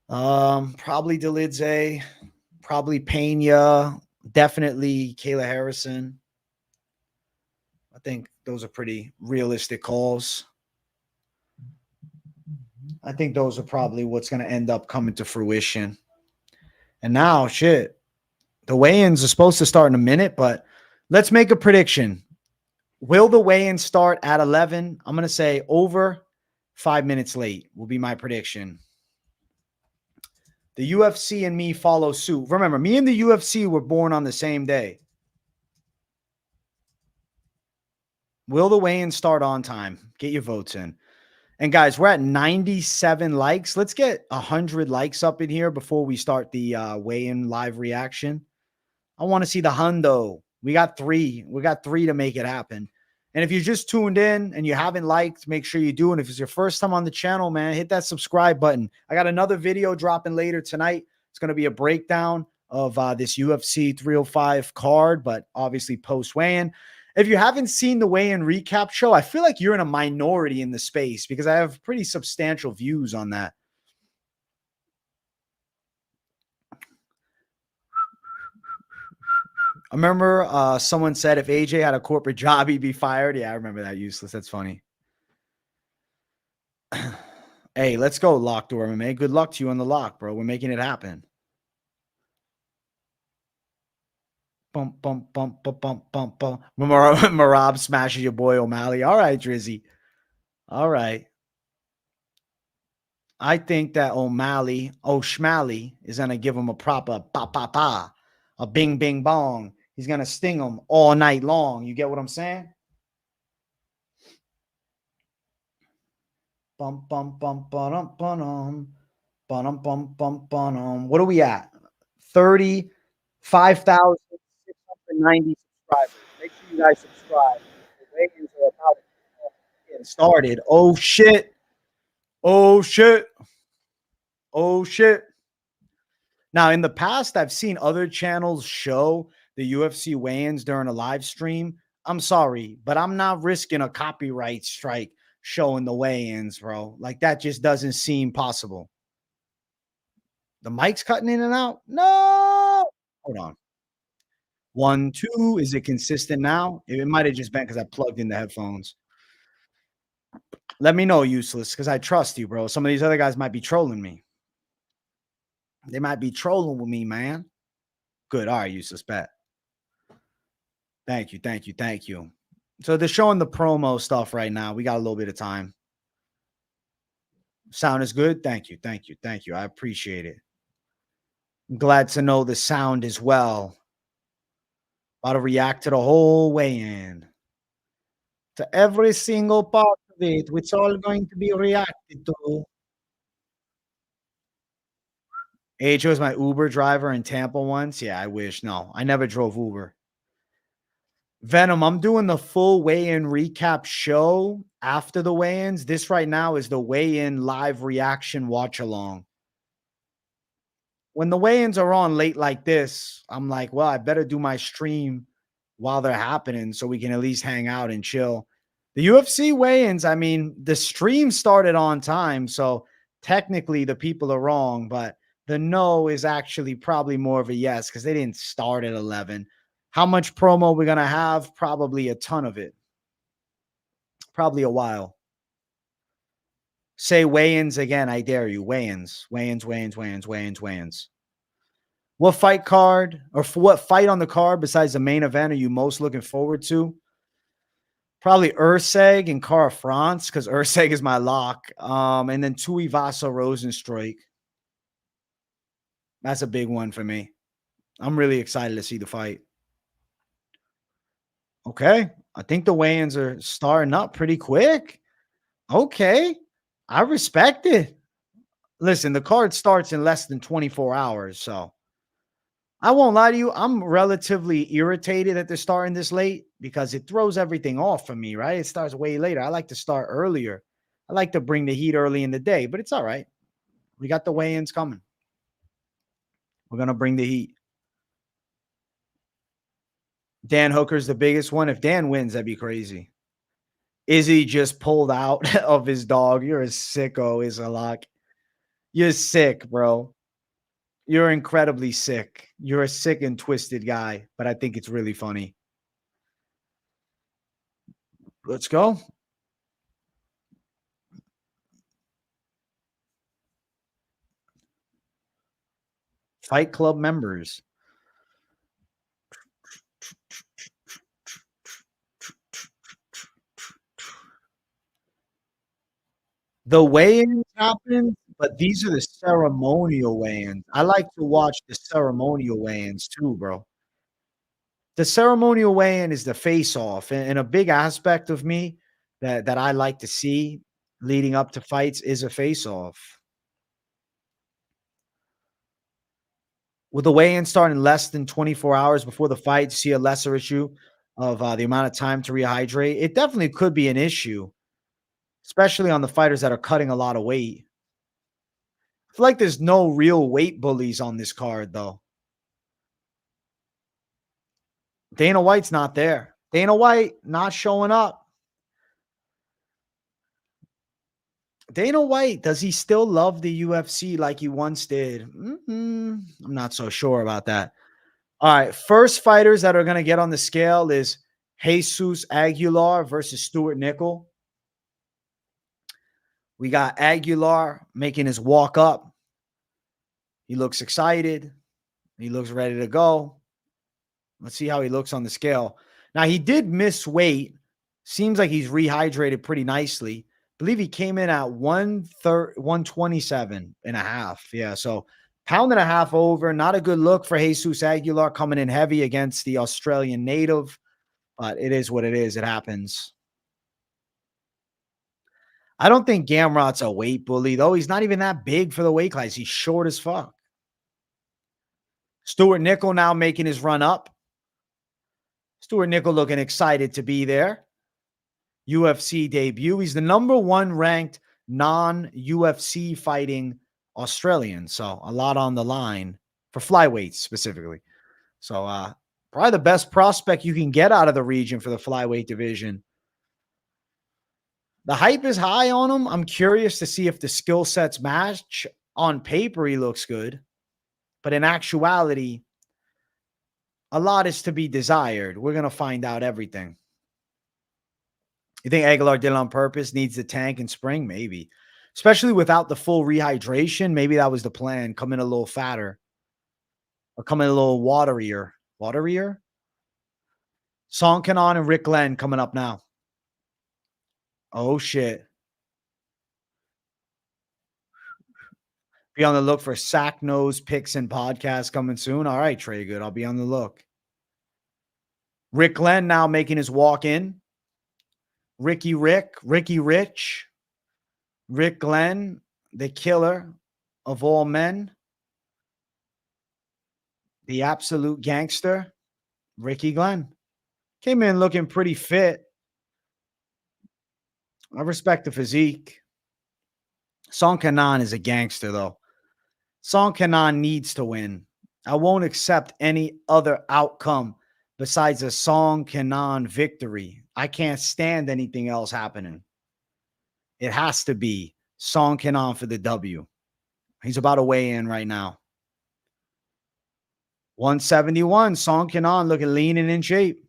Probably Delidze, probably Pena, definitely Kayla Harrison. I think those are pretty realistic calls. I think those are probably what's going to end up coming to fruition. And now, shit, the weigh-ins are supposed to start in a minute, but let's make a prediction. Will the weigh-in start at 11? I'm going to say over 5 minutes late will be my prediction. The UFC and me follow suit. Remember, me and the UFC were born on the same day. Will the weigh-in start on time? Get your votes in. And guys, we're at 97 likes. Let's get 100 likes up in here before we start the weigh-in live reaction. I want to see the hundo. We got 3. We got 3 to make it happen. And if you just tuned in and you haven't liked, make sure you do. And if it's your first time on the channel, man, hit that subscribe button. I got another video dropping later tonight. It's going to be a breakdown of this UFC 305 card, but obviously post-weigh-in. If you haven't seen the weigh-in recap show, I feel like you're in a minority in the space because I have pretty substantial views on that. I remember someone said if AJ had a corporate job, he'd be fired. Yeah, I remember that. Useless. That's funny. Hey, let's go, Lock Door MMA. Good luck to you on the lock, bro. We're making it happen. Bump, bump, bump, bump, bump, bump, bump. Marab smashes your boy O'Malley. All right, Drizzy. All right. I think that O'Schmalley is going to give him a proper pa, a bing, bing, bong. He's going to sting him all night long. You get what I'm saying? Bum, bum, bum, bum, bum, bum, bum, bum, bum. What are we at? 35,690 subscribers. Make sure you guys subscribe. The weigh-ins are about getting started. Oh, shit. Oh, shit. Oh, shit. Now, in the past, I've seen other channels show the UFC weigh-ins during a live stream. I'm sorry, but I'm not risking a copyright strike showing the weigh-ins, bro. Like, that just doesn't seem possible. The mic's cutting in and out? No! Hold on. 1, 2. Is it consistent now? It might have just been because I plugged in the headphones. Let me know, Useless, because I trust you, bro. Some of these other guys might be trolling me. They might be trolling with me, man. Good. All right, Useless, bet. Thank you, thank you, thank you. So they're showing the promo stuff right now. We got a little bit of time. Sound is good? Thank you, thank you, thank you. I appreciate it. I'm glad to know the sound as well. About to react to the whole weigh-in. To every single part of it, it's all going to be reacted to. AJ was my Uber driver in Tampa once. Yeah, I wish. No, I never drove Uber. Venom, I'm doing the full weigh-in recap show after the weigh-ins. This right now is the weigh-in live reaction watch along. When the weigh-ins are on late like this, I'm like, well, I better do my stream while they're happening so we can at least hang out and chill. The UFC weigh-ins, I mean, the stream started on time, so technically the people are wrong, but the no is actually probably more of a yes because they didn't start at 11. How much promo we're going to have? Probably a ton of it. Probably a while. Say weigh-ins again. I dare you. Weigh-ins, weigh-ins, weigh-ins, weigh-ins, weigh-ins, weigh-ins. What fight card or for what fight on the card besides the main event are you most looking forward to? Probably Erceg and Cara France because Erceg is my lock. And then Tuivasa Rozenstruik. That's a big one for me. I'm really excited to see the fight. Okay. I think the weigh-ins are starting up pretty quick. Okay. I respect it. Listen, the card starts in less than 24 hours. So I won't lie to you. I'm relatively irritated that they're starting this late because it throws everything off for me, right? It starts way later. I like to start earlier. I like to bring the heat early in the day, but it's all right. We got the weigh-ins coming. We're going to bring the heat. Dan Hooker's the biggest one. If Dan wins, that'd be crazy. Izzy just pulled out of his dog. You're a sicko, is a lock. You're sick, bro. You're incredibly sick. You're a sick and twisted guy, but I think it's really funny. Let's go. Fight Club members. The weigh-ins happen, but these are the ceremonial weigh-ins. I like to watch the ceremonial weigh-ins too, bro. The ceremonial weigh-in is the face-off, and a big aspect of me that I like to see leading up to fights is a face-off. With the weigh-in starting less than 24 hours before the fight, see a lesser issue of the amount of time to rehydrate. It definitely could be an issue, especially on the fighters that are cutting a lot of weight. I feel like there's no real weight bullies on this card, though. Dana White's not there. Dana White not showing up. Dana White, does he still love the UFC like he once did? I'm not so sure about that. All right, first fighters that are going to get on the scale is Jesus Aguilar versus Stewart Nicoll. We got Aguilar making his walk up. He looks excited. He looks ready to go. Let's see how he looks on the scale. Now, he did miss weight. Seems like he's rehydrated pretty nicely. I believe he came in at 127 and a half. Yeah, so pound and a half over. Not a good look for Jesus Aguilar coming in heavy against the Australian native, but it is what it is. It happens. I don't think Gamrot's a weight bully, though. He's not even that big for the weight class. He's short as fuck. Stewart Nicoll now making his run up. Stewart Nicoll looking excited to be there. UFC debut. He's the number one ranked non-UFC fighting Australian. So a lot on the line for flyweights specifically. So probably the best prospect you can get out of the region for the flyweight division. The hype is high on him. I'm curious to see if the skill sets match. On paper, he looks good. But in actuality, a lot is to be desired. We're going to find out everything. You think Aguilar did it on purpose, needs the tank and spring? Maybe. Especially without the full rehydration. Maybe that was the plan. Come in a little fatter. Or come in a little waterier. Waterier? Kenan and Rick Glenn coming up now. Oh, shit. Be on the look for Sack Nose picks and podcasts coming soon. All right, Trey Good. I'll be on the look. Rick Glenn now making his walk in. Ricky Rich, Rick Glenn, the killer of all men, the absolute gangster, Ricky Glenn. Came in looking pretty fit. I respect the physique. Song Kenan is a gangster, though. Song Kenan needs to win. I won't accept any other outcome besides a Song Kenan victory. I can't stand anything else happening. It has to be Song Kenan for the W. He's about to weigh in right now. 171. Song Kenan looking lean and in shape.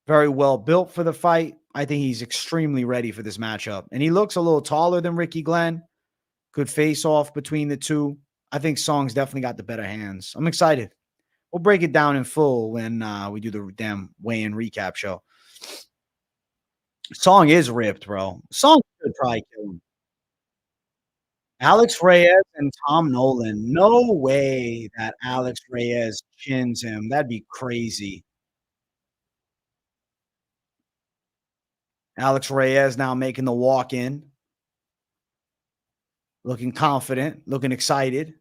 Very well built for the fight. I think he's extremely ready for this matchup. And he looks a little taller than Ricky Glenn. Good face off between the two. I think Song's definitely got the better hands. I'm excited. We'll break it down in full when we do the damn weigh-in recap show. Song is ripped, bro. Song could probably kill him. Alex Reyes and Tom Nolan. No way that Alex Reyes chins him. That'd be crazy. Alex Reyes now making the walk in. Looking confident, looking excited.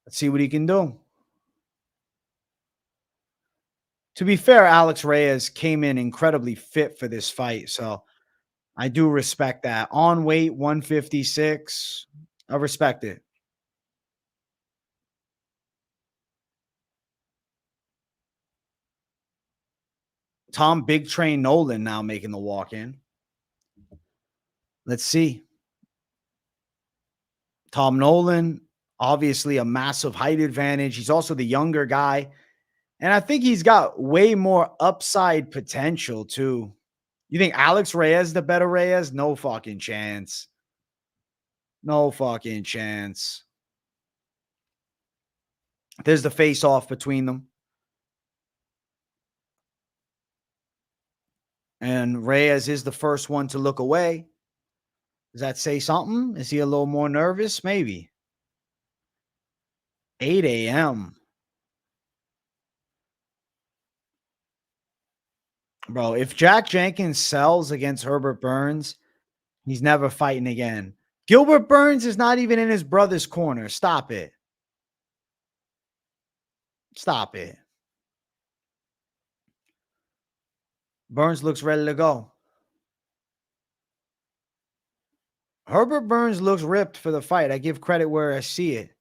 Let's see what he can do. To be fair, Alex Reyes came in incredibly fit for this fight, so I do respect that. On weight, 156. I respect it. Tom Big Train Nolan now making the walk in. Let's see. Tom Nolan, obviously a massive height advantage. He's also the younger guy. And I think he's got way more upside potential, too. You think Alex Reyes the better Reyes? No fucking chance. No fucking chance. There's the face off between them. And Reyes is the first one to look away. Does that say something? Is he a little more nervous? Maybe. 8 a.m. Bro, if Jack Jenkins sells against Herbert Burns, he's never fighting again. Gilbert Burns is not even in his brother's corner. Stop it. Stop it. Burns looks ready to go. Herbert Burns looks ripped for the fight. I give credit where I see it.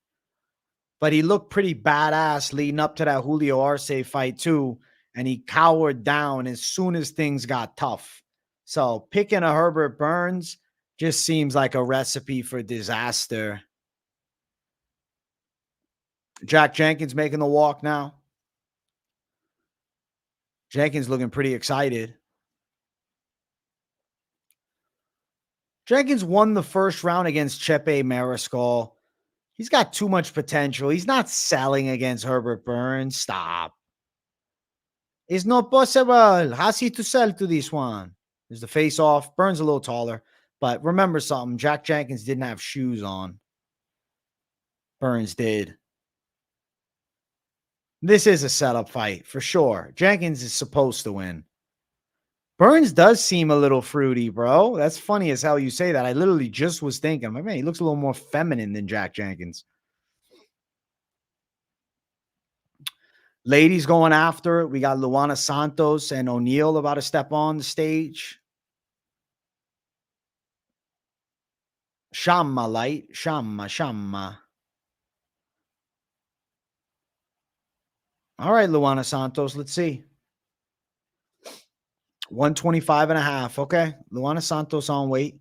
But he looked pretty badass leading up to that Julio Arce fight too. And he cowered down as soon as things got tough. So picking a Herbert Burns just seems like a recipe for disaster. Jack Jenkins making the walk now. Jenkins looking pretty excited. Jenkins won the first round against Chepe Mariscal. He's got too much potential. He's not selling against Herbert Burns. Stop. It's not possible. How's he to sell to this one? There's the face off. Burns a little taller. But remember something. Jack Jenkins didn't have shoes on. Burns did. This is a setup fight for sure. Jenkins is supposed to win. Burns does seem a little fruity, bro. That's funny as hell you say that. I literally just was thinking, man, he looks a little more feminine than Jack Jenkins. Ladies going after it. We got Luana Santos and O'Neal about to step on the stage. Shamma light. Shamma. All right, Luana Santos. Let's see. 125 and a half. Okay. Luana Santos on weight.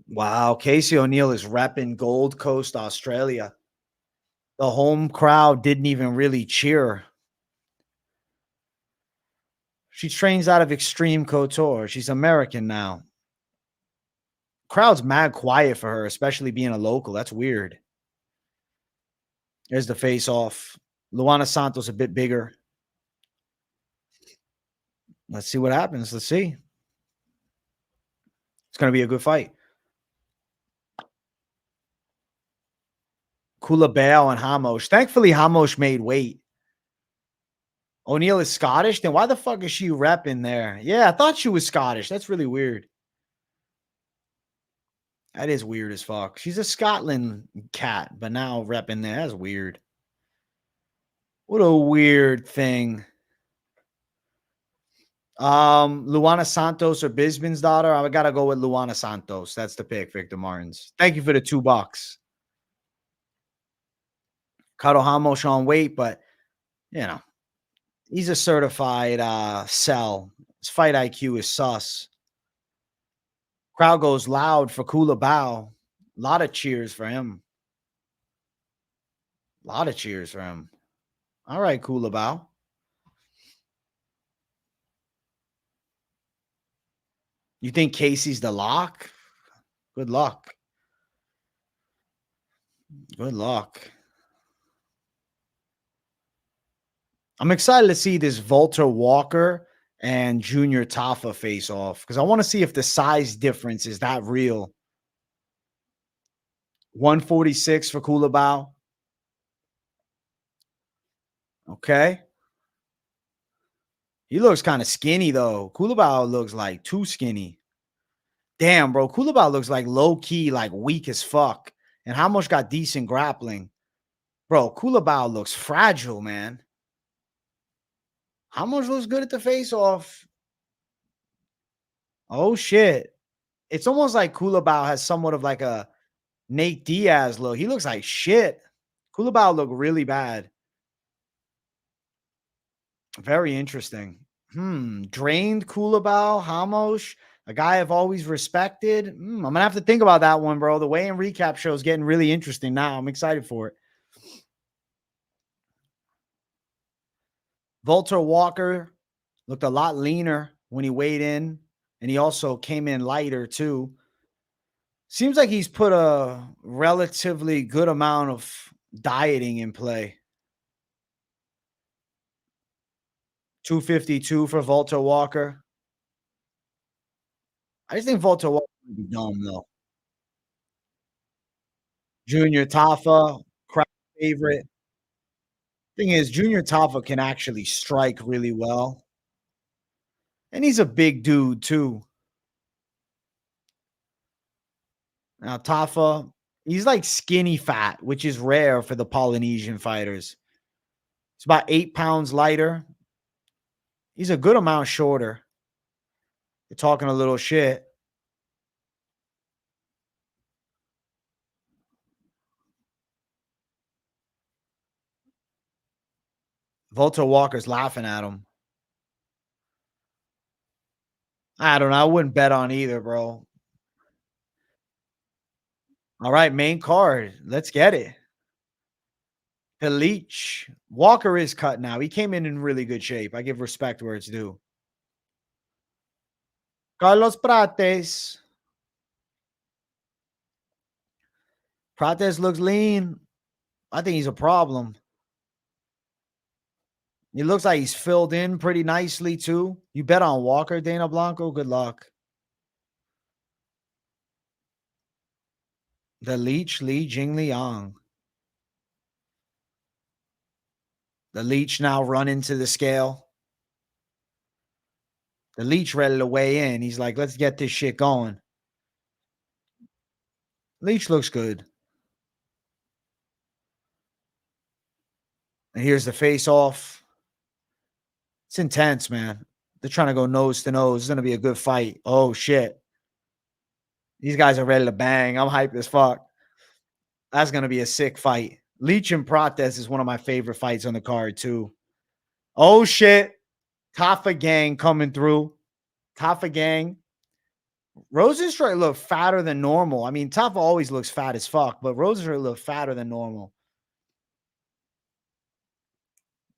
Wow. Casey O'Neal is repping Gold Coast, Australia. The home crowd didn't even really cheer. She trains out of Extreme Couture. She's American now. Crowd's mad quiet for her, especially being a local. That's weird. There's the face off. Luana Santos a bit bigger. Let's see what happens. Let's see. It's going to be a good fight. Culibao and Ramos. Thankfully, Ramos made weight. O'Neal is Scottish? Then why the fuck is she repping there? Yeah, I thought she was Scottish. That's really weird. That is weird as fuck. She's a Scotland cat, but now repping there. That's weird. What a weird thing. Luana Santos or Bisbin's daughter. I gotta go with Luana Santos. That's the pick, Victor Martins. Thank you for the $2. Kadohamo Sean weight, but you know, he's a certified sell. His fight IQ is sus. Crowd goes loud for Culibao. A lot of cheers for him. A lot of cheers for him. All right, Culibao. You think Casey's the lock? Good luck. Good luck. I'm excited to see this Valter Walker and Junior Tafa face off because I want to see if the size difference is that real. 146 for Culibao. Okay. He looks kind of skinny, though. Culibao looks like too skinny. Damn, bro. Culibao looks like low-key, like weak as fuck. And how much got decent grappling? Bro, Culibao looks fragile, man. How much looks good at the face-off? Oh, shit. It's almost like Culibao has somewhat of like a Nate Diaz look. He looks like shit. Culibao looked really bad. Very interesting. Drained Culibao, Hamos, a guy I've always respected. I'm going to have to think about that one, bro. The weigh-in recap show is getting really interesting now. I'm excited for it. Valter Walker looked a lot leaner when he weighed in, and he also came in lighter too. Seems like he's put a relatively good amount of dieting in play. 252 for Valter Walker. I just think Valter Walker would be dumb, though. Junior Tafa, crowd favorite. Thing is, Junior Tafa can actually strike really well. And he's a big dude, too. Now, Tafa, he's like skinny fat, which is rare for the Polynesian fighters. It's about 8 pounds lighter. He's a good amount shorter. You're talking a little shit. Valter Walker's laughing at him. I don't know. I wouldn't bet on either, bro. All right, main card. Let's get it. The Leech. Walker is cut now. He came in really good shape. I give respect where it's due. Carlos Prates. Prates looks lean. I think he's a problem. He looks like he's filled in pretty nicely, too. You bet on Walker, Dana Blanco? Good luck. The Leech, Jingliang. The Leech now run into the scale. The Leech ready to weigh in. He's like, let's get this shit going. Leech looks good. And here's the face off. It's intense, man. They're trying to go nose to nose. It's going to be a good fight. Oh, shit. These guys are ready to bang. I'm hyped as fuck. That's going to be a sick fight. Leech and Prates is one of my favorite fights on the card, too. Oh, shit. Tafa gang coming through. Tafa gang. Rozenstruik looked fatter than normal. I mean, Tafa always looks fat as fuck, but Rozenstruik looked fatter than normal.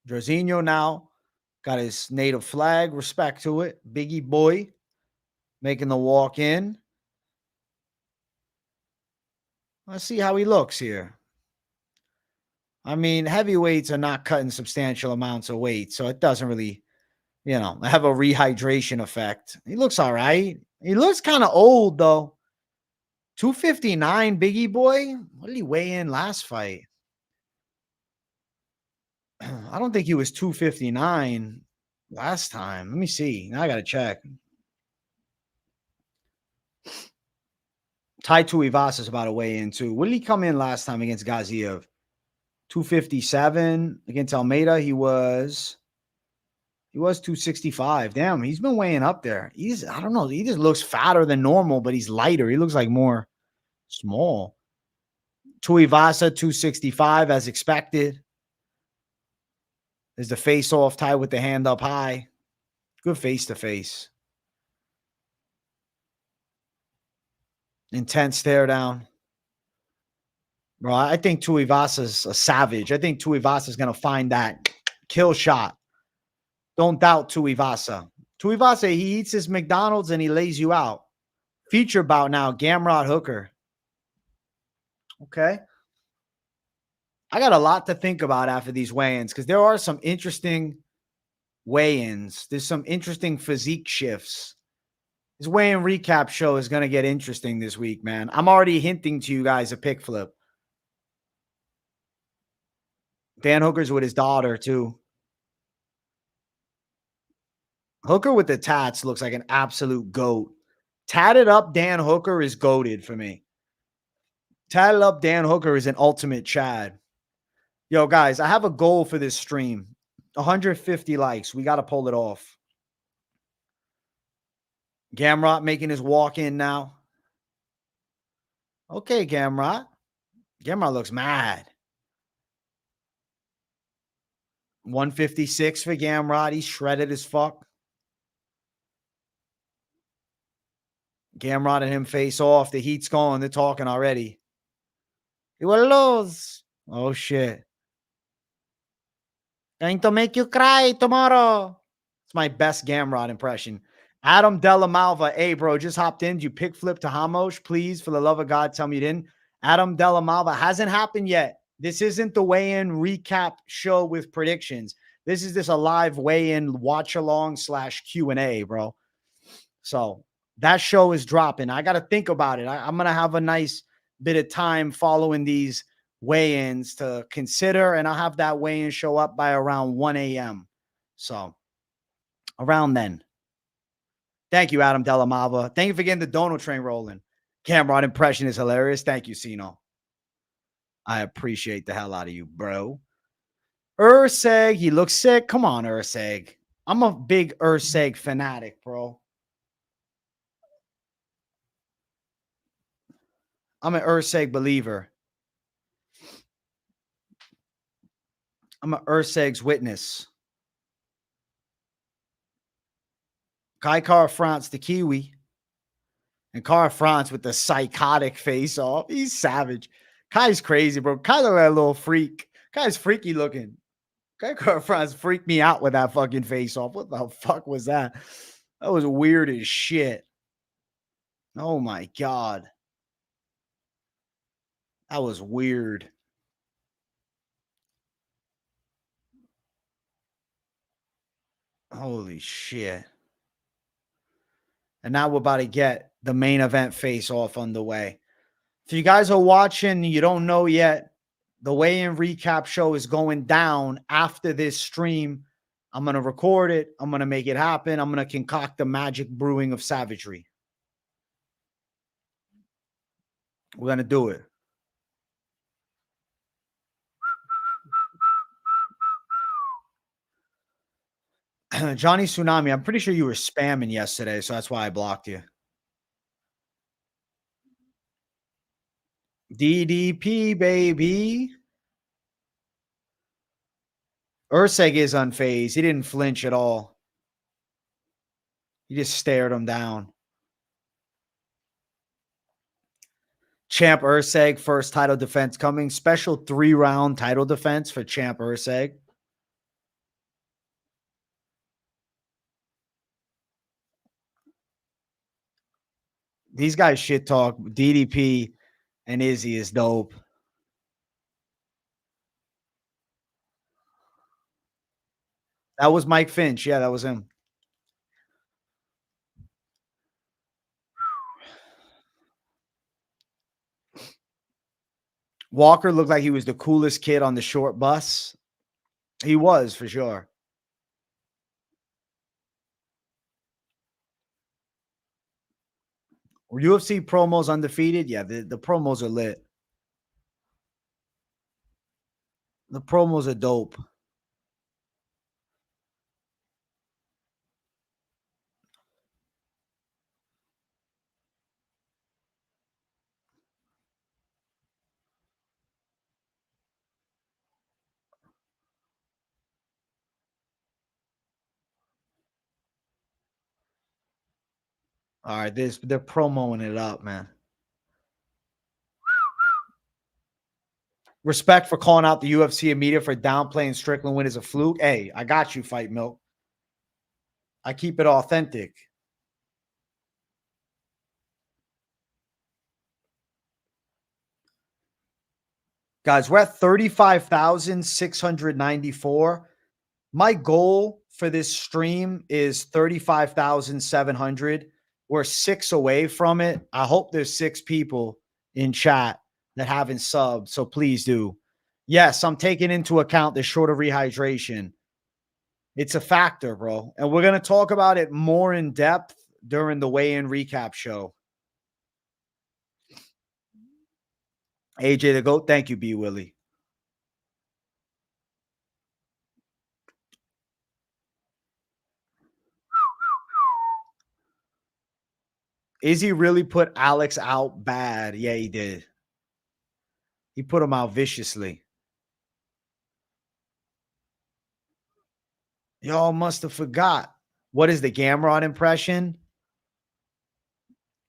Jorginho now got his native flag. Respect to it. Biggie boy making the walk in. Let's see how he looks here. I mean, heavyweights are not cutting substantial amounts of weight, so it doesn't really, have a rehydration effect. He looks all right. He looks kind of old, though. 259, Biggie boy. What did he weigh in last fight? I don't think he was 259 last time. Let me see. Now I got to check. Tai Tuivasa is about to weigh in too. What did he come in last time against Gaziev? 257 against Almeida. He was 265. Damn, he's been weighing up there. I don't know. He just looks fatter than normal, but he's lighter. He looks like more small. Tuivasa 265 as expected. There's the face off tie with the hand up high. Good face to face. Intense stare down. Bro, I think Tuivasa's a savage. I think Tuivasa's going to find that kill shot. Don't doubt Tuivasa. Tuivasa, he eats his McDonald's and he lays you out. Feature bout now, Gamrot Hooker. Okay. I got a lot to think about after these weigh-ins because there are some interesting weigh-ins. There's some interesting physique shifts. This weigh-in recap show is going to get interesting this week, man. I'm already hinting to you guys a pick flip. Dan Hooker's with his daughter, too. Hooker with the tats looks like an absolute goat. Tatted up Dan Hooker is goated for me. Tatted up Dan Hooker is an ultimate Chad. Yo, guys, I have a goal for this stream. 150 likes. We got to pull it off. Gamrot making his walk in now. Okay, Gamrot. Gamrot looks mad. 156 for Gamrot. He's shredded as fuck. Gamrot and him face off. The heat's going. They're talking already. He will lose. Oh, shit. Going to make you cry tomorrow. It's my best Gamrot impression. Adam Della Malva. Hey, bro, just hopped in. Did you pick flip to Ramos? Please, for the love of God, tell me you didn't. Adam Della Malva. Hasn't happened yet. This isn't the weigh-in recap show with predictions. This is just a live weigh-in watch-along / Q&A, bro. So that show is dropping. I got to think about it. I'm going to have a nice bit of time following these weigh-ins to consider, and I'll have that weigh-in show up by around 1 a.m. So around then. Thank you, Adam Della Malva. Thank you for getting the Donald train rolling. Gamrot impression is hilarious. Thank you, Sino. I appreciate the hell out of you, bro. Erceg, he looks sick. Come on, Erceg. I'm a big Erceg fanatic, bro. I'm an Erceg believer. I'm an Erceg's witness. Kai Car France, the Kiwi. And Car France with the psychotic face off. He's savage. Kai's crazy, bro. Kai look like a little freak. Kai's freaky looking. Kai Car France freaked me out with that fucking face off. What the fuck was that? That was weird as shit. Oh my God. That was weird. Holy shit. And now we're about to get the main event face off underway. If you guys are watching, you don't know yet, the weigh-in recap show is going down after this stream. I'm going to record it. I'm going to make it happen. I'm going to concoct the magic brewing of savagery. We're going to do it. Johnny Tsunami, I'm pretty sure you were spamming yesterday, so that's why I blocked you. DDP, baby. Erceg is unfazed. He didn't flinch at all. He just stared him down. Champ Erceg, first title defense coming. Special 3-round title defense for Champ Erceg. These guys shit talk. DDP and Izzy is dope. That was Mike Finch. Yeah, that was him. Walker looked like he was the coolest kid on the short bus. He was, for sure. UFC promos undefeated. Yeah, the promos are lit. The promos are dope. All right, they're promoing it up, man. Respect for calling out the UFC and media for downplaying Strickland win as a fluke. Hey, I got you, Fight Milk. I keep it authentic. Guys, we're at 35,694. My goal for this stream is 35,700. We're 6 away from it. I hope there's 6 people in chat that haven't subbed, so please do. Yes, I'm taking into account the shorter rehydration. It's a factor, bro. And we're going to talk about it more in depth during the weigh-in recap show. AJ the GOAT, thank you, B. Willie. Izzy really put Alex out bad. Yeah, he did. He put him out viciously. Y'all must have forgot. What is the Gamrot impression?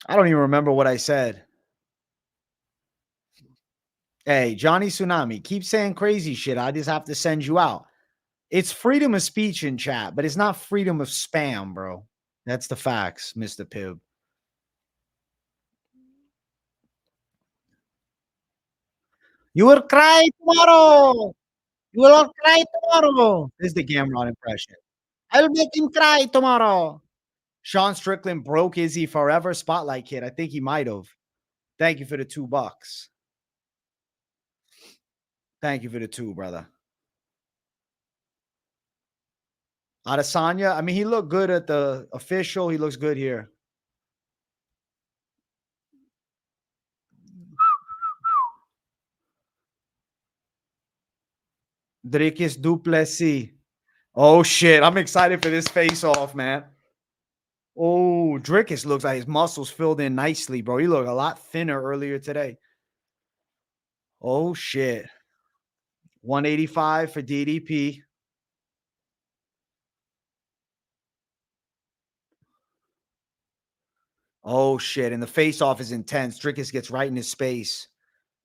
I don't even remember what I said. Hey, Johnny Tsunami, keep saying crazy shit. I just have to send you out. It's freedom of speech in chat, but it's not freedom of spam, bro. That's the facts, Mr. Pibb. You will cry tomorrow. You will all cry tomorrow. This is the Gamrot impression. I'll make him cry tomorrow. Sean Strickland broke Izzy forever. Spotlight kid. I think he might have. Thank you for the $2. Thank you for the 2, brother. Adesanya, I mean, he looked good at the official. He looks good here. Dricus du Plessis. Oh, shit. I'm excited for this face-off, man. Oh, Dricus looks like his muscles filled in nicely, bro. He looked a lot thinner earlier today. Oh, shit. 185 for DDP. Oh, shit. And the face-off is intense. Dricus gets right in his space.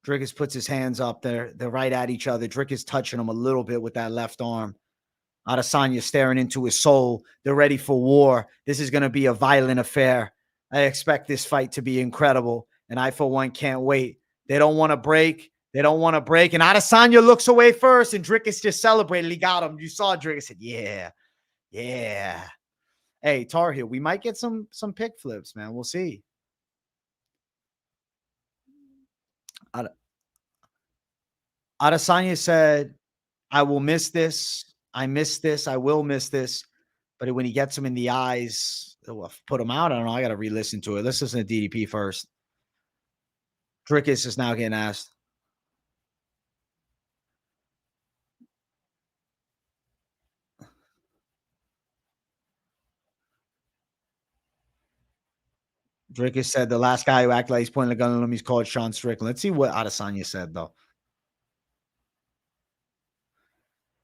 Dricus puts his hands up there. They're right at each other. Dricus touching him a little bit with that left arm. Adesanya staring into his soul. They're ready for war. This is going to be a violent affair. I expect this fight to be incredible. And I, for one, can't wait. They don't want to break. They don't want to break. And Adesanya looks away first. And Dricus just celebrated. He got him. You saw Dricus said, yeah. Yeah. Hey, Tar Heel, we might get some pick flips, man. We'll see. Adesanya said, I will miss this. I miss this. I will miss this. But when he gets him in the eyes, put him out. I don't know. I got to re-listen to it. Let's listen to DDP first. Dricus is now getting asked. Dricus said the last guy who acted like he's pointing the gun at him, he's called Sean Strickland. Let's see what Adesanya said, though.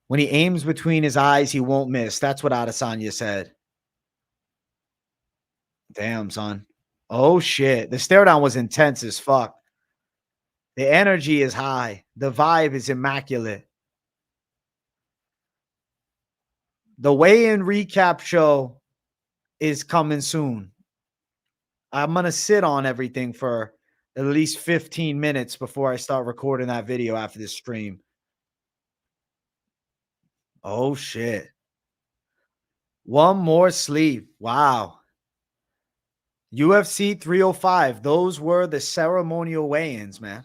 When he aims between his eyes, he won't miss. That's what Adesanya said. Damn, son. Oh, shit. The stare down was intense as fuck. The energy is high. The vibe is immaculate. The weigh-in recap show is coming soon. I'm going to sit on everything for at least 15 minutes before I start recording that video after this stream. Oh, shit. One more sleep. Wow. UFC 305. Those were the ceremonial weigh-ins, man.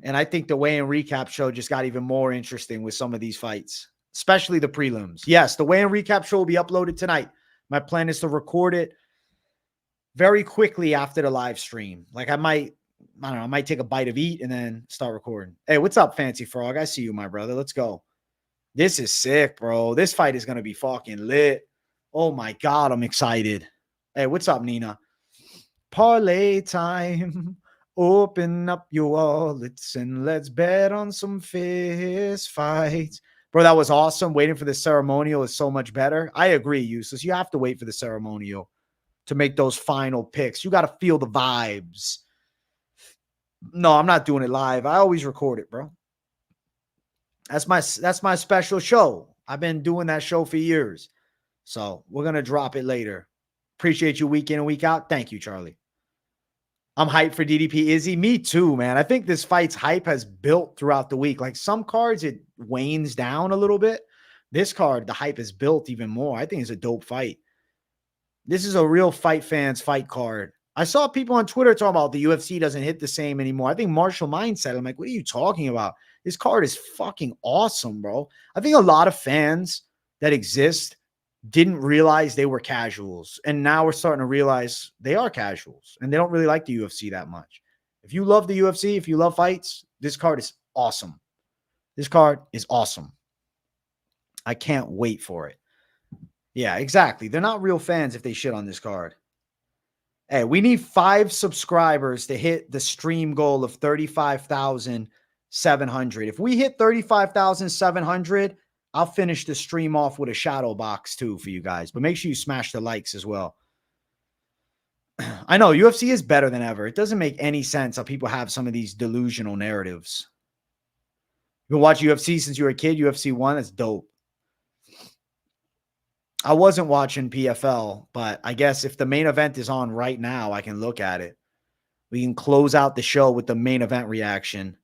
And I think the weigh-in recap show just got even more interesting with some of these fights, especially the prelims. Yes, the weigh-in recap show will be uploaded tonight. My plan is to record it very quickly after the live stream. Like I don't know, I might take a bite of eat and then start recording. Hey, what's up, Fancy Frog? I see you, my brother. Let's go. This is sick, bro. This fight is going to be fucking lit. Oh my God, I'm excited. Hey, what's up, Nina? Parlay time. Open up your wallets and let's bet on some fist fights. Bro, that was awesome. Waiting for the ceremonial is so much better. I agree, Useless. You have to wait for the ceremonial to make those final picks. You got to feel the vibes. No, I'm not doing it live. I always record it, bro. That's my special show. I've been doing that show for years. So we're going to drop it later. Appreciate you week in and week out. Thank you, Charlie. I'm hyped for DDP Izzy. Me too, man. I think this fight's hype has built throughout the week. Like some cards, it wanes down a little bit. This card, the hype is built even more. I think it's a dope fight. This is a real fight fans fight card. I saw people on Twitter talking about the UFC doesn't hit the same anymore. I think Martial Mindset. I'm like, what are you talking about? This card is fucking awesome, bro. I think a lot of fans that exist didn't realize they were casuals. And now we're starting to realize they are casuals and they don't really like the UFC that much. If you love the UFC, if you love fights, this card is awesome. This card is awesome. I can't wait for it. Yeah, exactly. They're not real fans if they shit on this card. Hey, we need 5 subscribers to hit the stream goal of 35,700. If we hit 35,700, I'll finish the stream off with a shadow box too for you guys. But make sure you smash the likes as well. I know UFC is better than ever. It doesn't make any sense how people have some of these delusional narratives. You've been watching UFC since you were a kid, UFC 1, that's dope. I wasn't watching PFL, but I guess if the main event is on right now, I can look at it. We can close out the show with the main event reaction.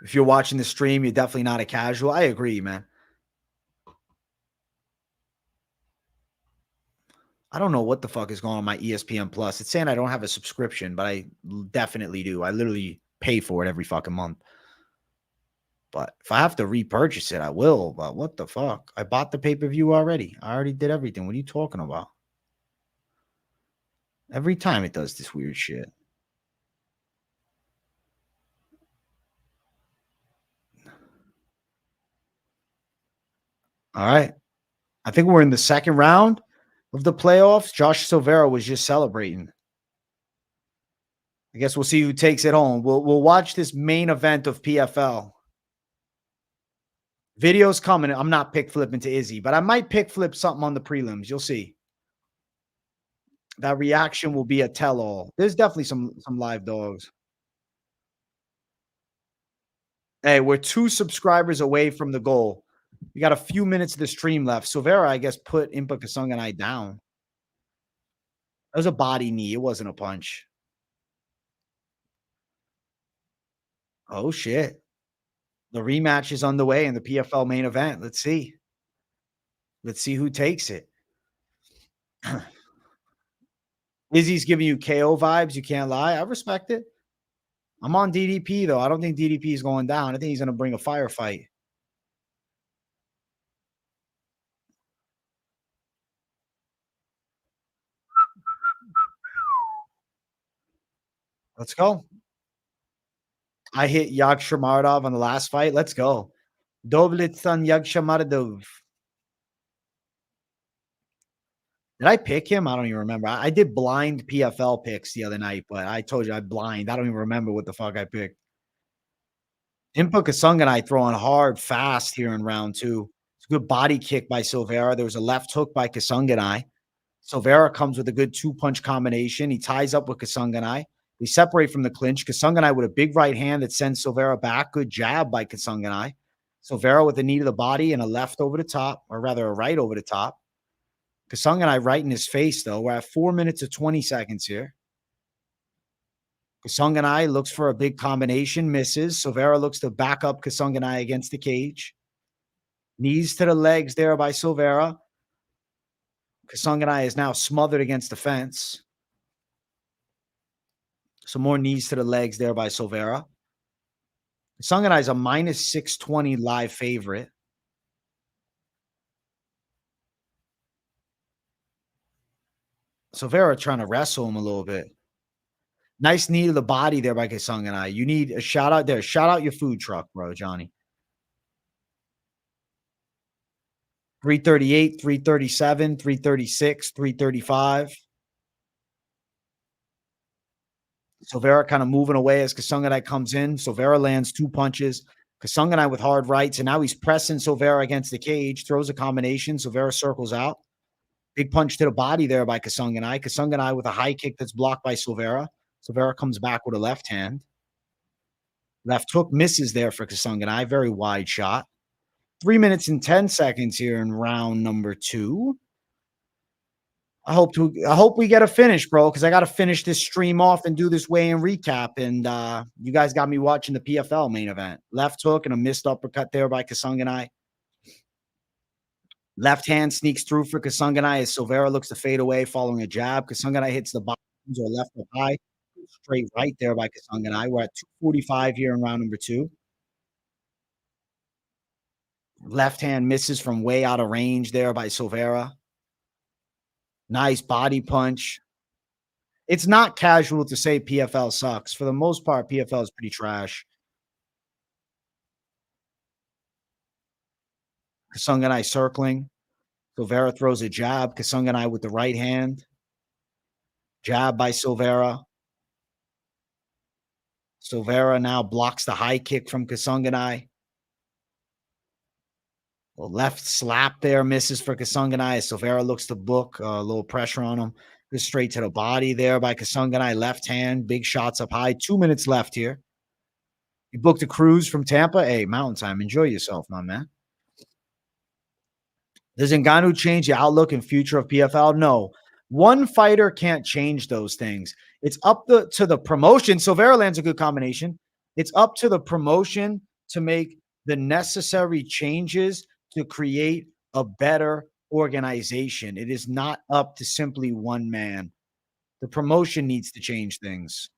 If you're watching the stream, you're definitely not a casual. I agree, man. I don't know what the fuck is going on my ESPN Plus. It's saying I don't have a subscription, but I definitely do. I literally pay for it every fucking month. But if I have to repurchase it, I will. But what the fuck? I bought the pay-per-view already. I already did everything. What are you talking about? Every time it does this weird shit. All right. I think we're in the second round of the playoffs. Josh Silveira was just celebrating. I guess we'll see who takes it home. We'll watch this main event of PFL. Video's coming. I'm not pick flipping to Izzy, but I might pick flip something on the prelims. You'll see. That reaction will be a tell-all. There's definitely some live dogs. Hey, we're 2 subscribers away from the goal. We got a few minutes of the stream left. Silveira, I guess, put Impa Kasunganai down. It was a body knee. It wasn't a punch. Oh, shit. The rematch is on the way in the PFL main event. Let's see. Let's see who takes it. Izzy's giving you KO vibes. You can't lie. I respect it. I'm on DDP, though. I don't think DDP is going down. I think he's going to bring a firefight. Let's go. I hit Yagshamardov on the last fight. Let's go. Doblitsan Yagshamardov. Did I pick him? I don't even remember. I did blind PFL picks the other night, but I told you I blind. I don't even remember what the fuck I picked. Impa Kasunganai throwing hard, fast here in round 2. It's a good body kick by Silveira. There was a left hook by Kasunganai. Silveira comes with a good 2-punch combination. He ties up with Kasunganai. They separate from the clinch. Kasunganai with a big right hand that sends Silveira back. Good jab by Kasunganai. Silveira with a knee to the body and a left over the top, or rather a right over the top. Kasunganai right in his face, though. We're at 4 minutes of 20 seconds here. Kasunganai looks for a big combination, misses. Silveira looks to back up Kasunganai against the cage. Knees to the legs there by Silveira. Kasunganai is now smothered against the fence. Some more knees to the legs there by Silveira. Kasanganay is a -620 live favorite. Silveira trying to wrestle him a little bit. Nice knee to the body there by Kasanganay. You need a shout out there. Shout out your food truck, bro, Johnny. 338, 337, 336, 335. Silveira kind of moving away as Kasanganay comes in. Silveira lands 2 punches. Kasanganay with hard rights, and now he's pressing Silveira against the cage, throws a combination. Silveira circles out. Big punch to the body there by Kasanganay. Kasanganay with a high kick that's blocked by Silveira. Silveira comes back with a left hand. Left hook misses there for Kasanganay. Very wide shot. 3 minutes and 10 seconds here in round number 2. I hope we get a finish, bro, because I got to finish this stream off and do this weigh-in recap. And you guys got me watching the PFL main event. Left hook and a missed uppercut there by Kasanganay. Left hand sneaks through for Kasanganay as Silveira looks to fade away following a jab. Kasanganay hits the bottom or left hook high. Straight right there by Kasanganay. We're at 2:45 here in round number 2. Left hand misses from way out of range there by Silveira. Nice body punch. It's not casual to say PFL sucks. For the most part, PFL is pretty trash. Kasanganay circling. Silveira throws a jab. Kasanganay with the right hand. Jab by Silveira. Silveira now blocks the high kick from Kasanganay. The left slap there misses for Kasanganay as Silveira looks to book. A little pressure on him. Goes straight to the body there by Kasanganay. Left hand. Big shots up high. 2 minutes left here. You booked a cruise from Tampa? Hey, mountain time. Enjoy yourself, my man. Does Ngannou change the outlook and future of PFL? No. One fighter can't change those things. It's up to the promotion. Silveira lands a good combination. It's up to the promotion to make the necessary changes to create a better organization. It is not up to simply one man. The promotion needs to change things.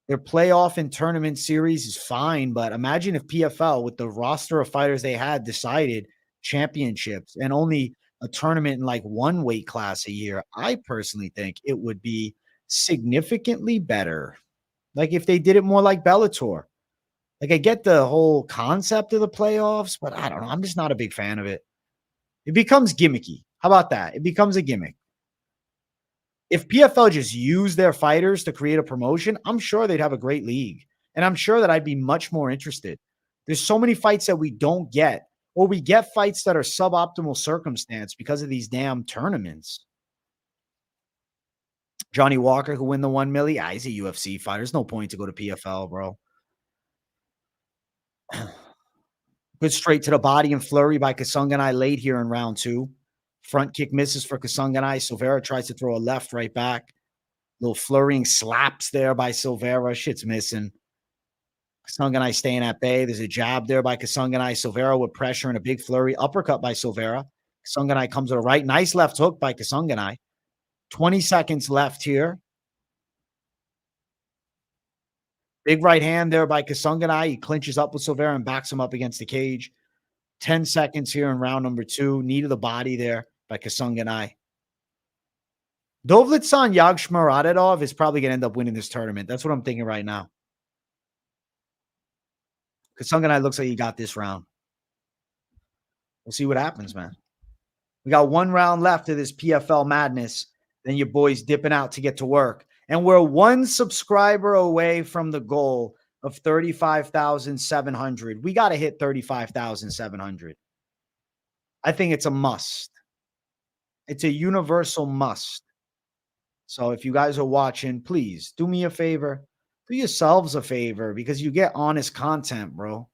Their playoff and tournament series is fine, but imagine if PFL, with the roster of fighters they had, decided championships and only a tournament in like one weight class a year. I personally think it would be significantly better. Like if they did it more like Bellator. Like I get the whole concept of the playoffs, but I don't know. I'm just not a big fan of it. It becomes gimmicky. How about that? It becomes a gimmick. If PFL just used their fighters to create a promotion, I'm sure they'd have a great league. And I'm sure that I'd be much more interested. There's so many fights that we don't get, or we get fights that are suboptimal circumstance because of these damn tournaments. Johnny Walker who win the 1 million. He's a UFC fighter. There's no point to go to PFL, bro. Good straight to the body and flurry by Kasanganay late here in round 2. Front kick misses for Kasanganay. Silveira tries to throw a left right back. Little flurrying slaps there by Silveira. Shit's missing. Kasanganay staying at bay. There's a jab there by Kasanganay. Silveira with pressure and a big flurry. Uppercut by Silveira. Kasanganay comes to the right. Nice left hook by Kasanganay. 20 seconds left here. Big right hand there by Kasanganay. He clinches up with Silveira and backs him up against the cage. 10 seconds here in round number 2. Knee to the body there by Kasanganay. Dovletsan Yagshmaradov is probably going to end up winning this tournament. That's what I'm thinking right now. Kasanganay looks like he got this round. We'll see what happens, man. We got 1 round left of this PFL madness. Then your boy's dipping out to get to work. And we're 1 subscriber away from the goal of 35,700. We got to hit 35,700. I think it's a must. It's a universal must. So if you guys are watching, please do me a favor. Do yourselves a favor because you get honest content, bro.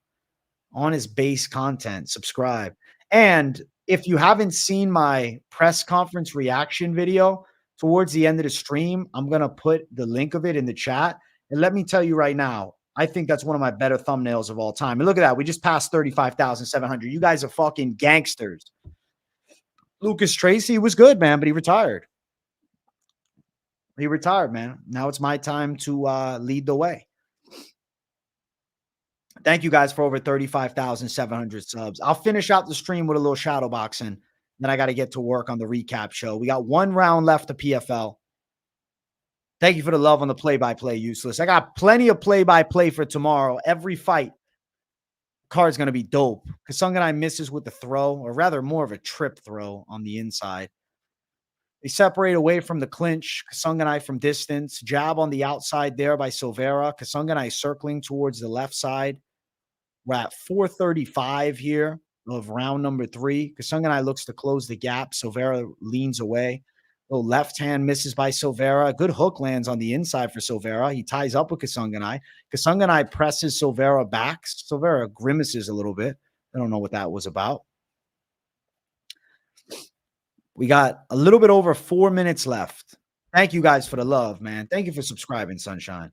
Honest base content. Subscribe. And if you haven't seen my press conference reaction video towards the end of the stream, I'm going to put the link of it in the chat. And let me tell you right now, I think that's one of my better thumbnails of all time. And look at that. We just passed 35,700. You guys are fucking gangsters. Lucas Tracy was good, man, but he retired. He retired, man. Now it's my time to lead the way. Thank you guys for over 35,700 subs. I'll finish out the stream with a little shadow boxing. Then I got to get to work on the recap show. We got one round left of PFL. Thank you for the love on the play-by-play, useless. I got plenty of play-by-play for tomorrow. Every fight card's going to be dope. Kasunganai misses with the throw, or rather more of a trip throw on the inside. They separate away from the clinch. Kasunganai from distance. Jab on the outside there by Silveira. Kasunganai circling towards the left side. We're at 4:35 here of round number 3. Kasunganai looks to close the gap. Silveira leans away. Little left hand misses by Silveira. Good hook lands on the inside for Silveira. He ties up with Kasunganai. Kasunganai presses Silveira back. Silveira grimaces a little bit. I don't know what that was about. We got a little bit over 4 minutes left. Thank you guys for the love, man. Thank you for subscribing, Sunshine.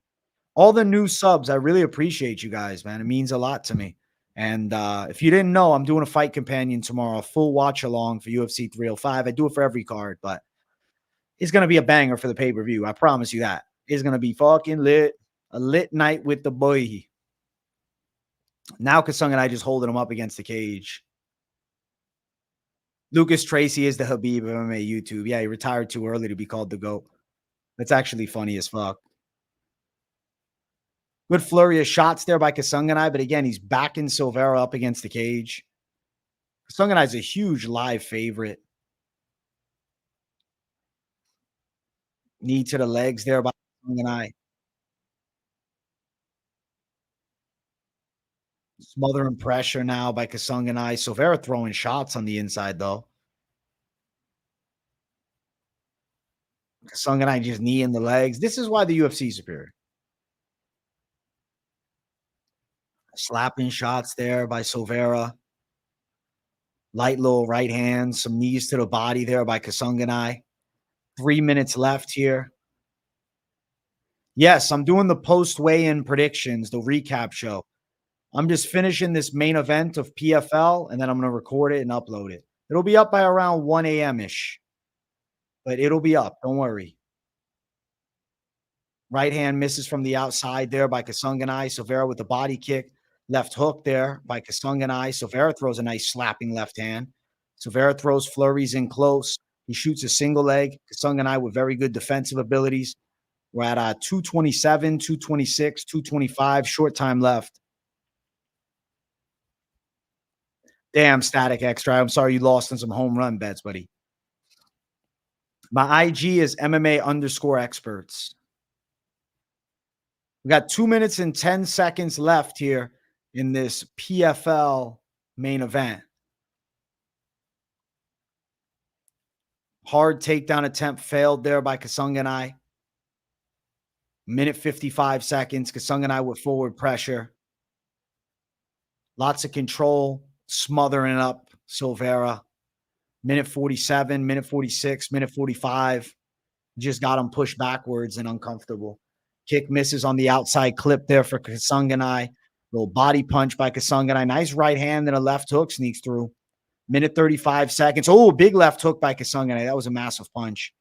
All the new subs, I really appreciate you guys, man. It means a lot to me. And if you didn't know, I'm doing a fight companion tomorrow, a full watch along for UFC 305. I do it for every card, but it's going to be a banger for the pay-per-view. I promise you that. It's going to be fucking lit. A lit night with the boy. Now Kasung and I just holding him up against the cage. Lucas Tracy is the Habib of MMA YouTube. Yeah, he retired too early to be called the GOAT. That's actually funny as fuck. Good flurry of shots there by Kasunganai, but again, he's backing Silveira up against the cage. Kasunganai is a huge live favorite. Knee to the legs there by Kasunganai. Smothering pressure now by Kasunganai. Silveira throwing shots on the inside, though. Kasunganai just knee in the legs. This is why the UFC is superior. Slapping shots there by Silveira. Light little right hand. Some knees to the body there by Kasunganai. 3 minutes left here. Yes, I'm doing the post weigh-in predictions, the recap show. I'm just finishing this main event of PFL, and then I'm going to record it and upload it. It'll be up by around 1 a.m.-ish, but it'll be up. Don't worry. Right hand misses from the outside there by Kasunganai. Silveira with the body kick. Left hook there by Kasunganai. Silveira throws a nice slapping left hand. Silveira throws flurries in close. He shoots a single leg. Kasunganai with very good defensive abilities. We're at 227, 226, 225. Short time left. Damn, Static Extra. I'm sorry you lost on some home run bets, buddy. My IG is MMA_experts. We got 2 minutes and 10 seconds left here in this PFL main event. Hard takedown attempt failed there by Kasunganai. Minute 55 seconds. Kasunganai with forward pressure. Lots of control. Smothering up Silveira. Minute 47, minute 46, minute 45. Just got him pushed backwards and uncomfortable. Kick misses on the outside clip there for Kasunganai. Little body punch by Kasunganai. Nice right hand and a left hook sneaks through. Minute 35 seconds. Oh, big left hook by Kasunganai. That was a massive punch.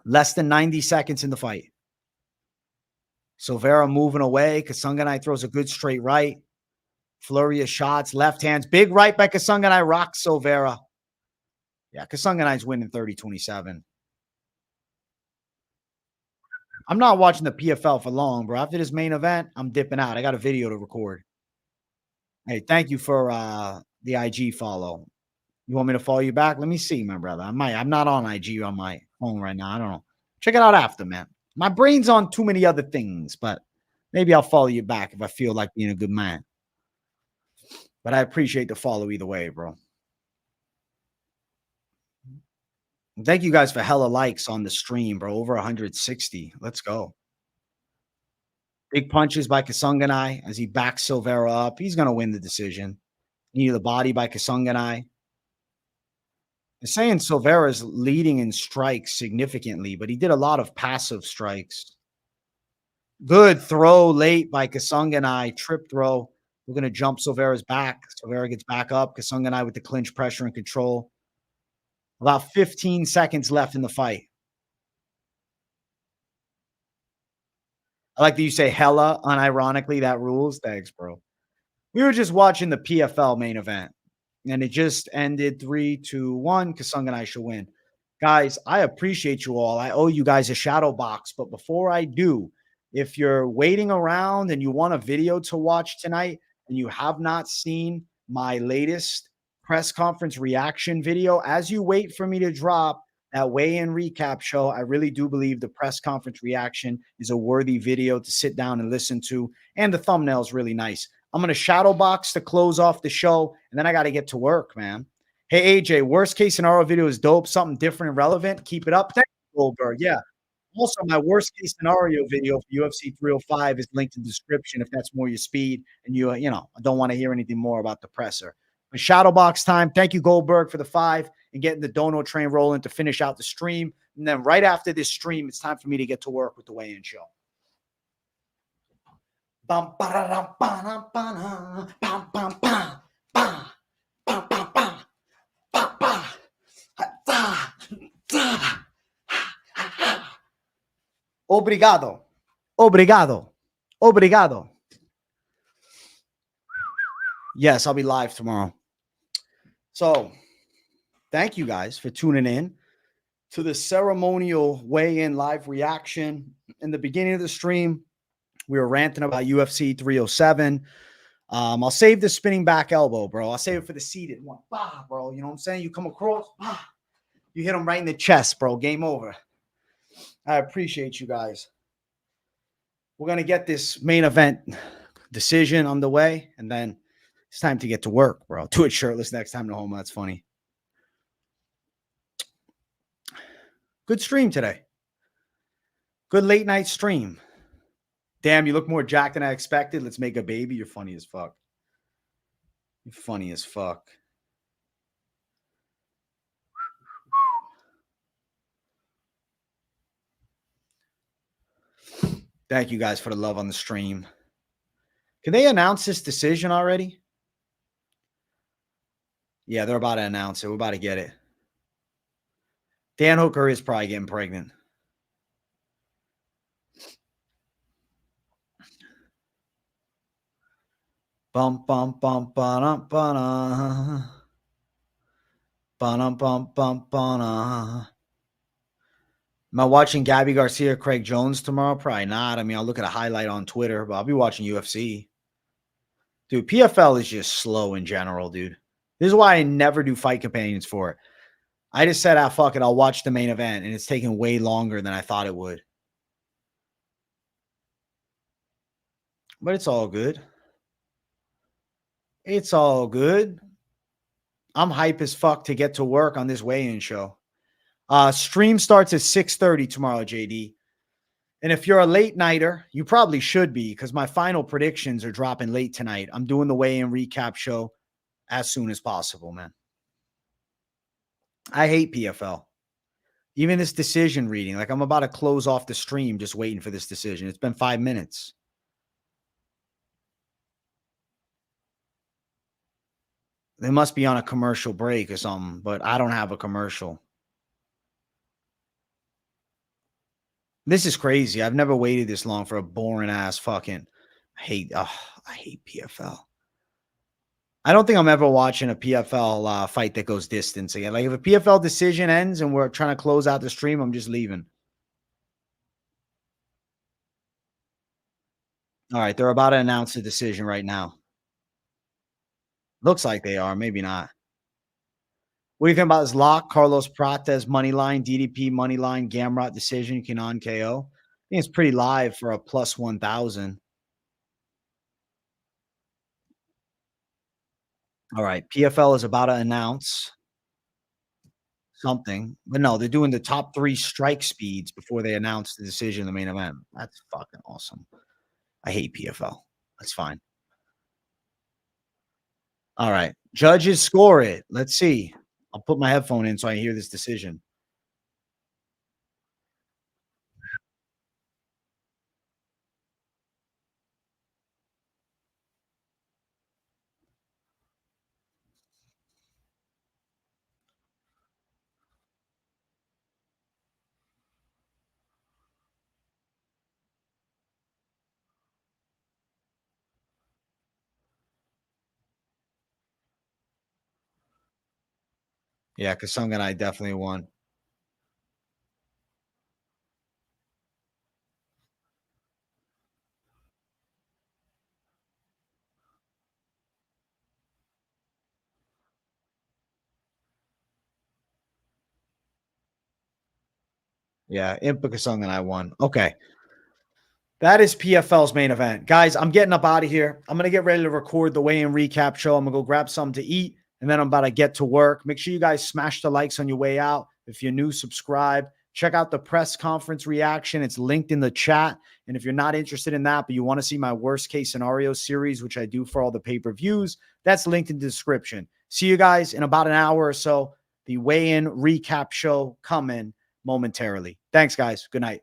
Less than 90 seconds in the fight. Silveira moving away. Kasunganai throws a good straight right. Flurry of shots. Left hands. Big right by Kasunganai. Rocks Silveira. Yeah, Kasunganai's winning 30-27. I'm not watching the PFL for long, bro. After this main event, I'm dipping out. I got a video to record. Hey, thank you for the IG follow. You want me to follow you back? Let me see, my brother. I'm not on IG on my phone right now. I don't know. Check it out after, man. My brain's on too many other things, but maybe I'll follow you back if I feel like being a good man. But I appreciate the follow either way, bro. Thank you guys for hella likes on the stream, bro. Over 160. Let's go. Big punches by Kasunganai as he backs Silveira up. He's going to win the decision. Knee to the body by Kasunganai. They're saying Silveira is leading in strikes significantly, but he did a lot of passive strikes. Good throw late by Kasunganai. Trip throw. We're going to jump Silveira's back. Silveira gets back up. Kasunganai with the clinch pressure and control. About 15 seconds left in the fight. I like that you say hella unironically. That rules. Thanks, bro. We were just watching the PFL main event, and it just ended 3-2-1. Kasung and I should win. Guys, I appreciate you all. I owe you guys a shadow box. But before I do, if you're waiting around and you want a video to watch tonight and you have not seen my latest press conference reaction video, as you wait for me to drop that weigh-in recap show, I really do believe the press conference reaction is a worthy video to sit down and listen to. And the thumbnail is really nice. I'm going to shadow box to close off the show, and then I got to get to work, man. Hey, AJ, worst case scenario video is dope. Something different and relevant. Keep it up. Thank you, Goldberg. Yeah. Also, my worst case scenario video for UFC 305 is linked in the description if that's more your speed and I don't want to hear anything more about the presser. But shadow box time. Thank you, Goldberg, for the 5 and getting the dono train rolling to finish out the stream. And then right after this stream, it's time for me to get to work with the weigh-in show. Bum, ba-da-dum, ba-dum, ba-dum, bum, bum, bum, bum, bum, bum, bum, bum, bum, da, da. Obrigado. Obrigado. Obrigado. Yes, I'll be live tomorrow. So thank you guys for tuning in to the ceremonial weigh-in live reaction. In the beginning of the stream, we were ranting about UFC 307. I'll save the spinning back elbow, bro. I'll save it for the seated one. Bah, bro. You know what I'm saying? You come across, bah, you hit him right in the chest, bro. Game over. I appreciate you guys. We're going to get this main event decision on the way, and then it's time to get to work, bro. Do it shirtless next time to home. That's funny. Good stream today. Good late night stream. Damn, you look more jacked than I expected. Let's make a baby. You're funny as fuck. You're funny as fuck. Thank you guys for the love on the stream. Can they announce this decision already? Yeah, they're about to announce it. We're about to get it. Dan Hooker is probably getting pregnant. Bum, bum, bum, ba-dum, ba-dum. Ba-dum, bum, bum, ba-dum. Am I watching Gabby Garcia, Craig Jones tomorrow? Probably not. I mean, I'll look at a highlight on Twitter, but I'll be watching UFC. Dude, PFL is just slow in general, dude. This is why I never do fight companions for it. I just said, fuck it, I'll watch the main event, and it's taking way longer than I thought it would. But it's all good. It's all good. I'm hype as fuck to get to work on this weigh-in show. Stream starts at 6:30 tomorrow, JD. And if you're a late nighter, you probably should be because my final predictions are dropping late tonight. I'm doing the weigh-in recap show as soon as possible, man. I hate PFL. Even this decision reading, like I'm about to close off the stream just waiting for this decision. It's been 5 minutes. They must be on a commercial break or something, but I don't have a commercial. This is crazy. I've never waited this long for a boring ass fucking I hate PFL. I don't think I'm ever watching a PFL fight that goes distance again. Like if a PFL decision ends and we're trying to close out the stream, I'm just leaving. All right, they're about to announce the decision right now. Looks like they are, maybe not. What do you think about this lock? Carlos Prates money line, DDP money line, Gamrot decision, Kenan KO. I think it's pretty live for a plus 1,000. All right, PFL is about to announce something, but no, they're doing the top 3 strike speeds before they announce the decision in the main event. That's fucking awesome. I hate PFL. That's fine. All right. Judges score it. Let's see. I'll put my headphone in so I hear this decision. Yeah, Kasung and I definitely won. Yeah, Impa Kasung and I won. Okay. That is PFL's main event. Guys, I'm getting up out of here. I'm going to get ready to record the weigh-in recap show. I'm going to go grab something to eat, and then I'm about to get to work. Make sure you guys smash the likes on your way out. If you're new, subscribe. Check out the press conference reaction. It's linked in the chat. And if you're not interested in that, but you want to see my worst case scenario series, which I do for all the pay-per-views, that's linked in the description. See you guys in about an hour or so. The weigh-in recap show coming momentarily. Thanks, guys. Good night.